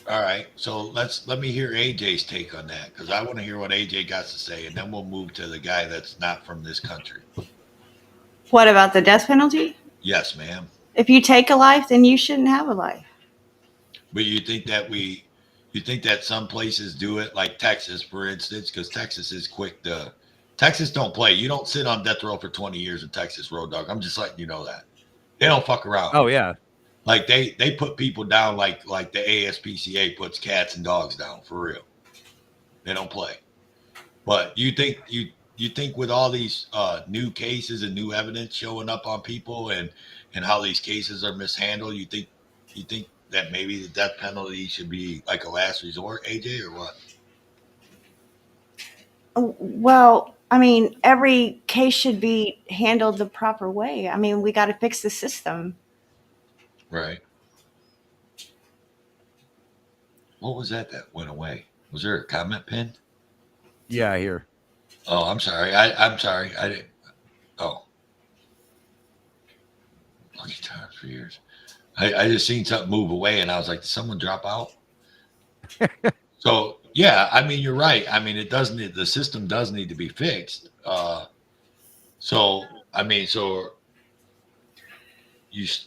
S2: All right, so let me hear AJ's take on that, because I want to hear what AJ got to say, and then we'll move to the guy that's not from this country.
S3: What about the death penalty?
S2: Yes, ma'am.
S3: If you take a life, then you shouldn't have a life.
S2: But you think that some places do it, like Texas, for instance, because Texas is quick to. Texas don't play. You don't sit on death row for 20 years in Texas, Road Dog. I'm just letting you know that. They don't fuck around.
S5: Oh yeah.
S2: Like they put people down like the ASPCA puts cats and dogs down, for real. They don't play. But you think with all these new cases and new evidence showing up on people and how these cases are mishandled, you think that maybe the death penalty should be like a last resort, AJ, or what?
S3: Well, I mean, every case should be handled the proper way. I mean, we got to fix the system.
S2: Right. What was that went away? Was there a comment pinned?
S5: Yeah, here.
S2: Oh, I'm sorry. I'm sorry. I didn't. Oh. Lucky times for years. I just seen something move away, and I was like, did someone drop out? So, yeah, I mean, you're right. I mean, the system does need to be fixed. So, I mean,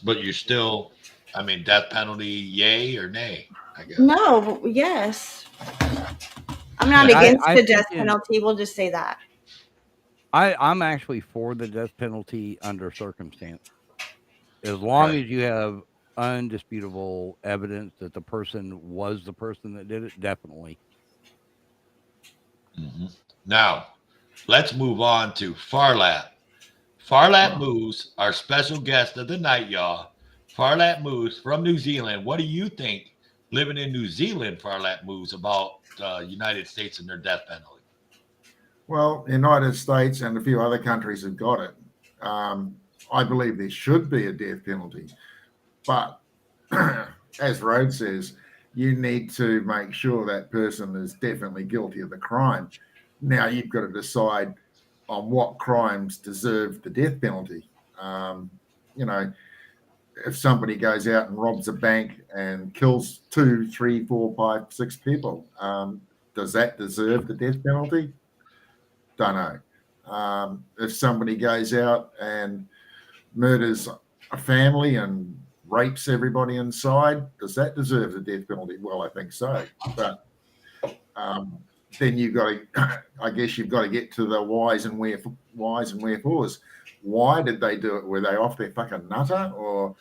S2: but you're still, I mean, death penalty, yay or nay, I guess.
S3: No, yes. I'm not against the death penalty. We'll just say that.
S5: I'm actually for the death penalty under circumstance. As long as you have undisputable evidence that the person was the person that did it, definitely.
S2: Mm-hmm. Now, let's move on to Farlap. Farlap Moves, our special guest of the night, y'all. Farlap Moves from New Zealand. What do you think, living in New Zealand, Farlap Moves, about the United States and their death penalty?
S4: Well, the United States and a few other countries have got it. I believe there should be a death penalty. But as Rhodes says, you need to make sure that person is definitely guilty of the crime. Now you've got to decide on what crimes deserve the death penalty. You know, if somebody goes out and robs a bank and kills 2, 3, 4, 5, 6 people, does that deserve the death penalty? Don't know. If somebody goes out and murders a family and rapes everybody inside, does that deserve the death penalty? Well, I think so. But then you've got to, I guess you've got to get to the whys and wherefores. Why did they do it? Were they off their fucking nutter, or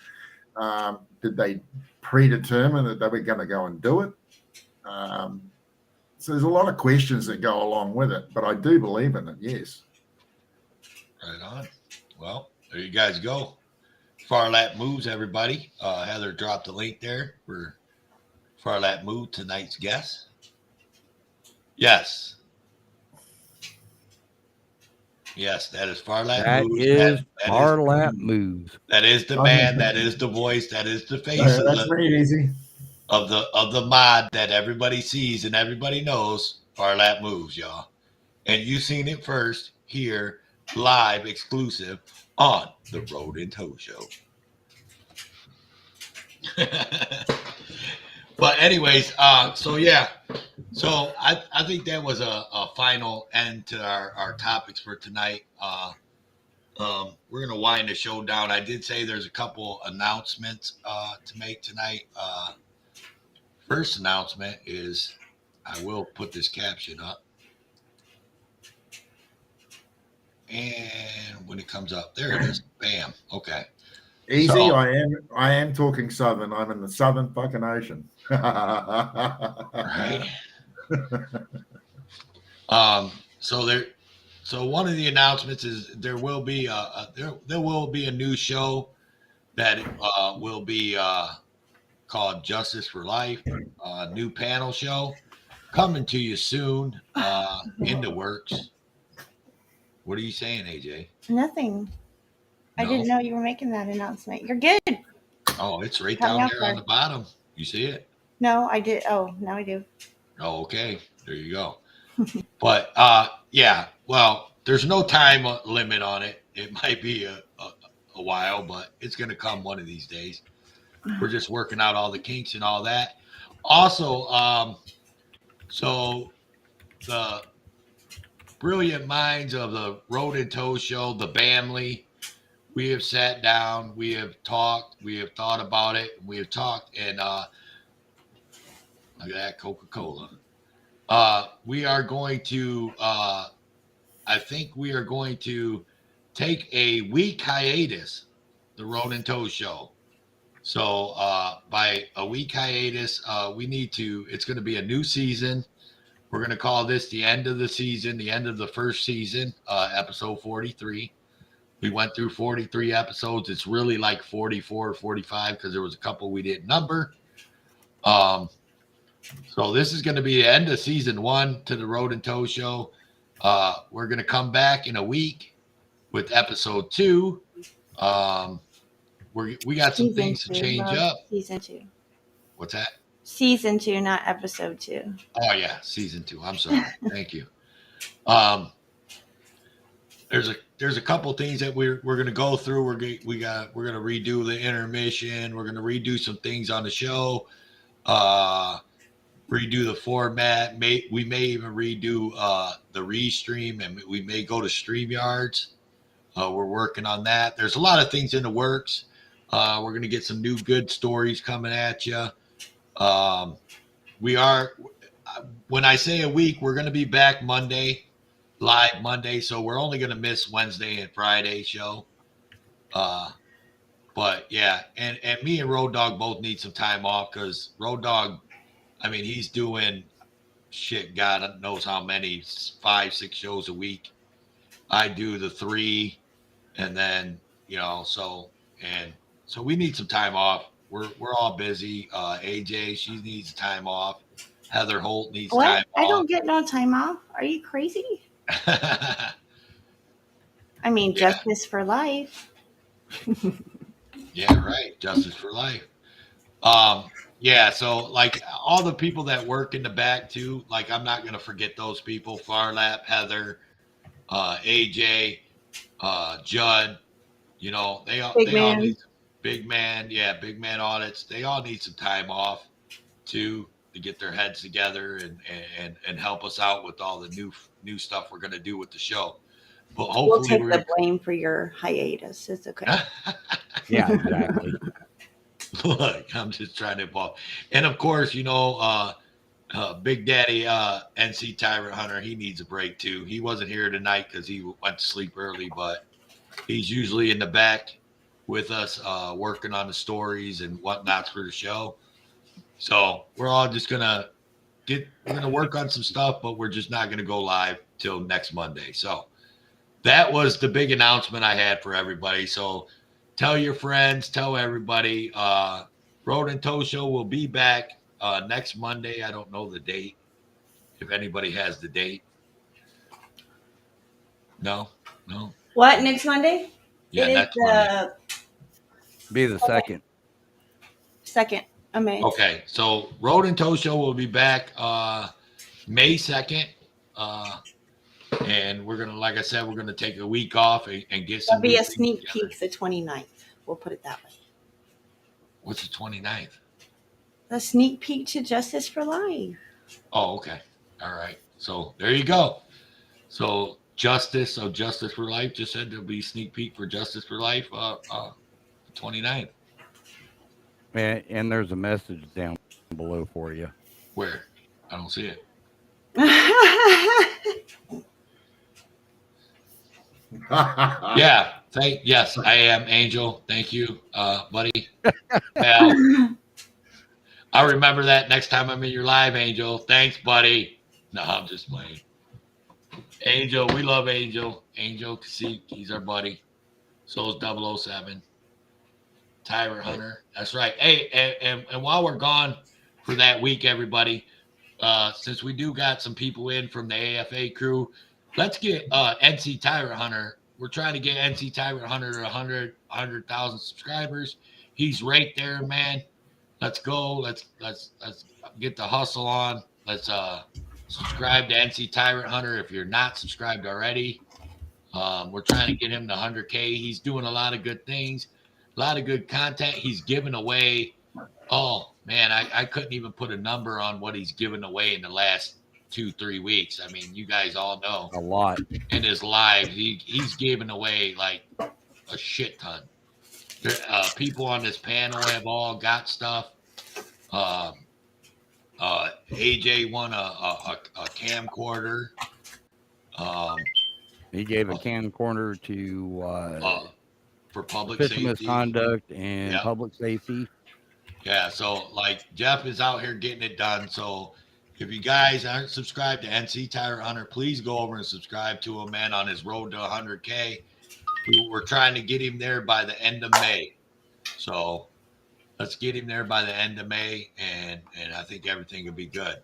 S4: did they predetermine that they were going to go and do it? So there's a lot of questions that go along with it, but I do believe in it, yes.
S2: Right on. Well, there you guys go. Farlap Moves, everybody. Heather dropped the link there for Farlap Move, tonight's guest. Yes. Yes, that is Farlap Moves.
S5: That is Farlap Moves.
S2: That is the man. That is the voice. That is the face
S4: that's pretty easy.
S2: Of the mod that everybody sees and everybody knows. Farlap Moves, y'all. And you seen it first here, live, exclusive on the Road and Toe Show. But anyways, so yeah. So I think that was a final end to our topics for tonight. We're going to wind the show down. I did say there's a couple announcements to make tonight. First announcement is I will put this caption up. And when it comes up, there it is. Bam. Okay.
S4: Easy.
S2: So,
S4: I am talking Southern. I'm in the Southern fucking Ocean.
S2: Right. So one of the announcements is there will be there will be a new show that will be called Justice for Life, new panel show coming to you soon, in the works. What are you saying, AJ?
S3: Nothing. I
S2: No?
S3: didn't know you were making that announcement. You're good.
S2: Oh, it's right
S3: Cut me
S2: down
S3: off
S2: there
S3: there.
S2: on the bottom. You see it?
S3: No, I did. Oh, now I do.
S2: Oh, okay. There you go. But yeah, well, there's no time limit on it. It might be a while, but it's going to come one of these days. We're just working out all the kinks and all that. Also, so the brilliant minds of the Road and Toe Show, the Bamley, we have sat down, we have talked, we have thought about it, we have talked, and look at that Coca-Cola. We are going to, I think we are going to take a week hiatus, the Road and Toe Show. So by a week hiatus, it's going to be a new season. We're going to call this the end of the season, the end of the first season, episode 43. We went through 43 episodes. It's really like 44 or 45 because there was a couple we didn't number. So this is going to be the end of season 1 to the Road and Toe Show. We're going to come back in a week with episode 2. We got some things to change up.
S3: Season 2.
S2: What's that?
S3: Season 2, not episode 2.
S2: Oh yeah, season 2. I'm sorry. Thank you. There's a couple things that we're going to go through. We're going to redo the intermission. We're going to redo some things on the show. Redo the format. We may even redo the restream, and we may go to StreamYards. We're working on that. There's a lot of things in the works. We're going to get some new good stories coming at you. When I say a week, we're going to be back live Monday. So we're only going to miss Wednesday and Friday show. But yeah, and me and Road Dogg both need some time off because Road Dogg, I mean, he's doing shit, God knows how many, 5-6 shows a week. I do the 3, and then, so we need some time off. We're all busy. AJ, she needs time off. Heather Holt needs time off.
S3: I don't get no time off. Are you crazy? I mean, yeah. Justice for life.
S2: Yeah, right. Justice for life. Yeah, so like all the people that work in the back too, like I'm not gonna forget those people. Farlap, Heather, AJ, Judd, they all need big man audits. They all need some time off too to get their heads together and help us out with all the new stuff we're gonna do with the show. But hopefully
S3: we'll take the blame for your hiatus. It's okay.
S5: Yeah, exactly.
S2: Look, I'm just trying to evolve. And of course, Big Daddy NC Tyrant Hunter, he needs a break too. He wasn't here tonight because he went to sleep early, but he's usually in the back with us working on the stories and whatnots for the show. So we're all just gonna work on some stuff, but we're just not gonna go live till next Monday. So that was the big announcement I had for everybody. So tell your friends, tell everybody. Road and Toe Show will be back next Monday. I don't know the date. If anybody has the date. No.
S3: What, next Monday?
S2: Yeah, next Monday.
S5: Be the second.
S3: Second. May.
S2: Okay, so Road and Toe Show will be back May 2nd. And we're gonna, like I said, we're gonna take a week off and get some.
S3: There'll be a sneak peek the 29th. We'll put it that way.
S2: What's the 29th?
S3: A sneak peek to Justice for Life.
S2: Oh, okay. All right. So there you go. So Justice for Life just said there'll be a sneak peek for Justice for Life 29th.
S5: And there's a message down below for you.
S2: Where? I don't see it. Yeah. Yes, I am, Angel. Thank you, buddy. Well, I'll remember that next time I'm in your live, Angel. Thanks, buddy. No, I'm just playing. Angel, we love Angel. Angel, see, he's our buddy. So is 007. Tyrant Hunter. That's right. Hey, and while we're gone for that week, everybody, since we do got some people in from the AFA crew, let's get NC Tyrant Hunter. We're trying to get NC Tyrant Hunter to 100,000 subscribers. He's right there, man. Let's go. Let's get the hustle on. Let's subscribe to NC Tyrant Hunter if you're not subscribed already. We're trying to get him to 100K. He's doing a lot of good things, a lot of good content. He's giving away. Oh man, I couldn't even put a number on what he's given away in the last 2-3 weeks. I mean, you guys all know
S5: a lot
S2: in his live. He's giving away like a shit ton. People on this panel have all got stuff. AJ won a camcorder.
S5: He gave a camcorder to
S2: for public
S5: official
S2: safety
S5: misconduct and public safety.
S2: Yeah, so like Jeff is out here getting it done. So if you guys aren't subscribed to NC Tyrant Hunter, please go over and subscribe to him, man, on his road to 100K. We're trying to get him there by the end of May. So let's get him there by the end of May, and I think everything will be good.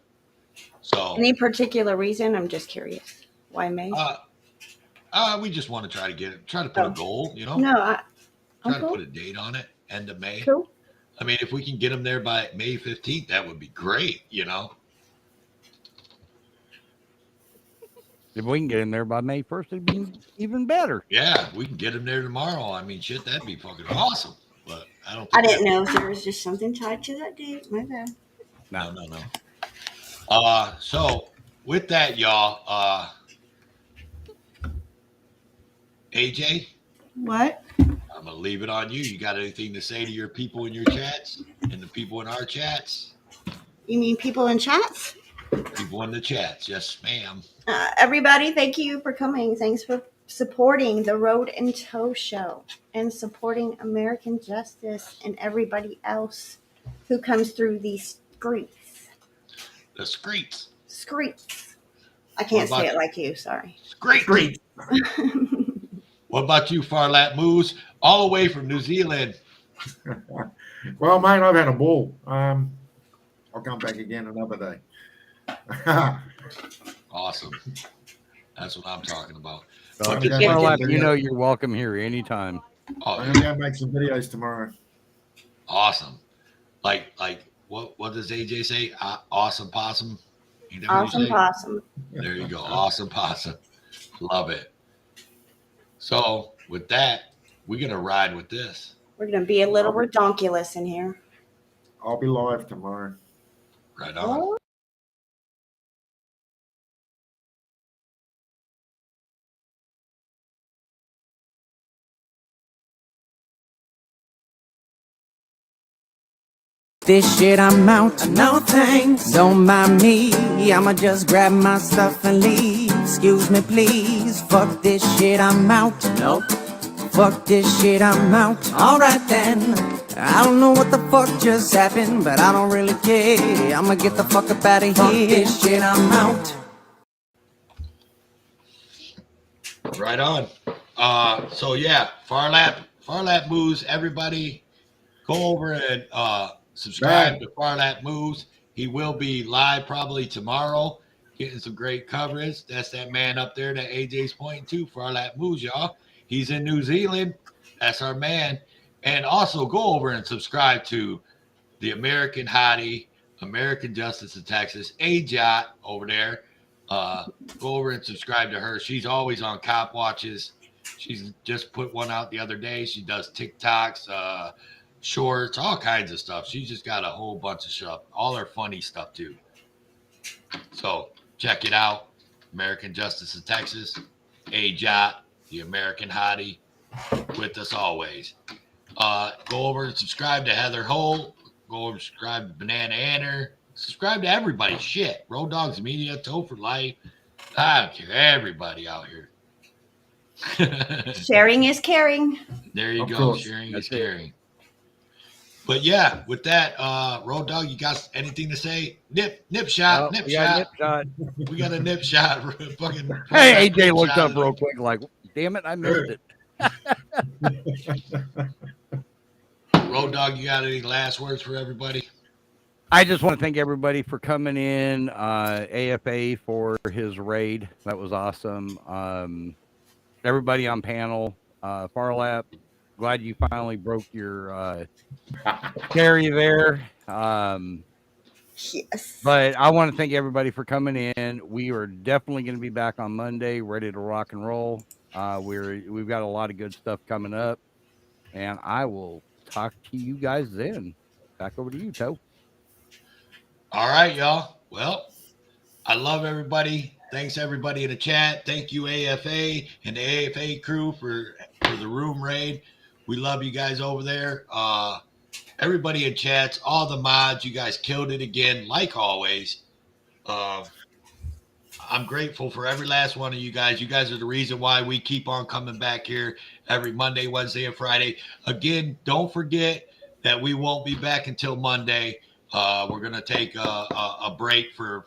S2: So
S3: any particular reason? I'm just curious. Why May?
S2: We just want to try to put a goal, you know?
S3: No,
S2: try to put a date on it, end of May.
S3: Cool.
S2: I mean, if we can get him there by May 15th, that would be great, you know?
S5: If we can get him there by May 1st, it'd be even better.
S2: Yeah, we can get him there tomorrow. I mean, shit, that'd be fucking awesome. But
S3: I didn't know if there was just something tied to that date. My bad.
S2: No. So with that, y'all, AJ?
S3: What?
S2: I'm gonna leave it on you. You got anything to say to your people in your chats and the people in our chats?
S3: You mean people in chats?
S2: People in the chats, yes, ma'am.
S3: Everybody, thank you for coming. Thanks for supporting the Road and Toe Show and supporting American Justice and everybody else who comes through these streets.
S2: The streets.
S3: Streets. I can't say it like you. Sorry.
S2: Streets. What about you, Farlap Moves, all the way from New Zealand?
S4: Well, mate, I've had a ball. I'll come back again another day.
S2: Awesome. That's what I'm talking about.
S5: Farlap, you know you're welcome here anytime.
S4: I'm going to go make some videos tomorrow.
S2: Awesome. Like what does AJ say? Awesome possum?
S3: Awesome possum.
S2: There you go. Awesome possum. Love it. So with that, we're going to ride with this.
S3: We're going to be a little redonkulous in here.
S4: I'll be live tomorrow.
S2: Right on.
S18: This shit I'm out, no thanks, don't mind me, I'ma just grab my stuff and leave, excuse me please, fuck this shit I'm out, nope, fuck this shit I'm out, alright then, I don't know what the fuck just happened, but I don't really care, I'ma get the fuck up out of here, fuck this shit I'm out.
S2: Right on. So yeah, Farlap Moves, everybody go over and subscribe to Farlap Moves. He will be live probably tomorrow, getting some great coverage. That's that man up there that AJ's pointing to, Farlap Moves, y'all. He's in New Zealand. That's our man. And also go over and subscribe to the American Hottie, American Justice in Texas, AJot over there. Go over and subscribe to her. She's always on Cop Watches. She's just put one out the other day. She does TikToks, shorts, all kinds of stuff. She's just got a whole bunch of stuff, all her funny stuff too. So check it out. American Justice in Texas, AJot, the American Hottie, with us always. Go over and subscribe to Heather Holt. Go over and subscribe to Banana Anner. Subscribe to everybody. Shit. Road Dogs Media, Toe for Life. I don't care. Everybody out here.
S3: Sharing is caring.
S2: There you
S4: Of
S2: go.
S4: course.
S2: Sharing
S5: That's
S2: is
S5: it.
S2: caring. But yeah, with that, Road Dog, you got anything to say? Nip shot,
S5: Oh,
S2: nip
S5: we got a
S2: shot.
S5: nip shot.
S2: We got a nip shot. Fucking
S5: Hey, AJ
S2: nip
S5: looked
S2: shot
S5: up real quick like, damn it, I missed it.
S2: Road Dog, you got any last words for everybody?
S5: I just want to thank everybody for coming in. AFA for his raid. That was awesome. Everybody on panel. Farlap, glad you finally broke your carry there.
S3: Yes.
S5: But I want to thank everybody for coming in. We are definitely going to be back on Monday, ready to rock and roll. We've got a lot of good stuff coming up, and I will talk to you guys then. Back over to you, Toe.
S2: All right, y'all. Well, I love everybody. Thanks everybody in the chat. Thank you AFA and the AFA crew for the room raid. We love you guys over there. Everybody in chats, all the mods, you guys killed it again, like always. I'm grateful for every last one of you guys. You guys are the reason why we keep on coming back here every Monday, Wednesday, and Friday. Again, don't forget that we won't be back until Monday. We're going to take a break for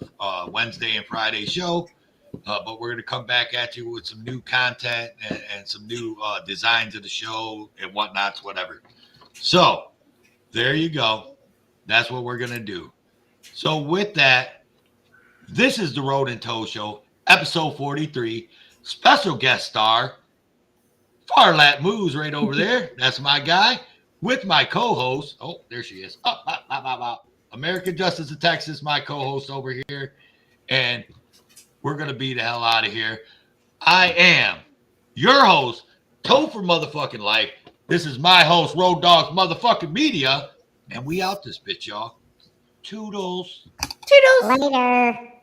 S2: Wednesday and Friday show. But we're going to come back at you with some new content and some new designs of the show and whatnots, whatever. So there you go. That's what we're going to do. So with that, this is the Road and Toe Show, episode 43. Special guest star, Farlap Moves right over there. That's my guy. With my co-host. Oh, there she is. American Justice of Texas, my co-host over here. And we're going to be the hell out of here. I am your host, Toe for Motherfucking Life. This is my host, Road Dogs Motherfucking Media. And we out this bitch, y'all. Toodles.
S3: Toodles.
S12: Later.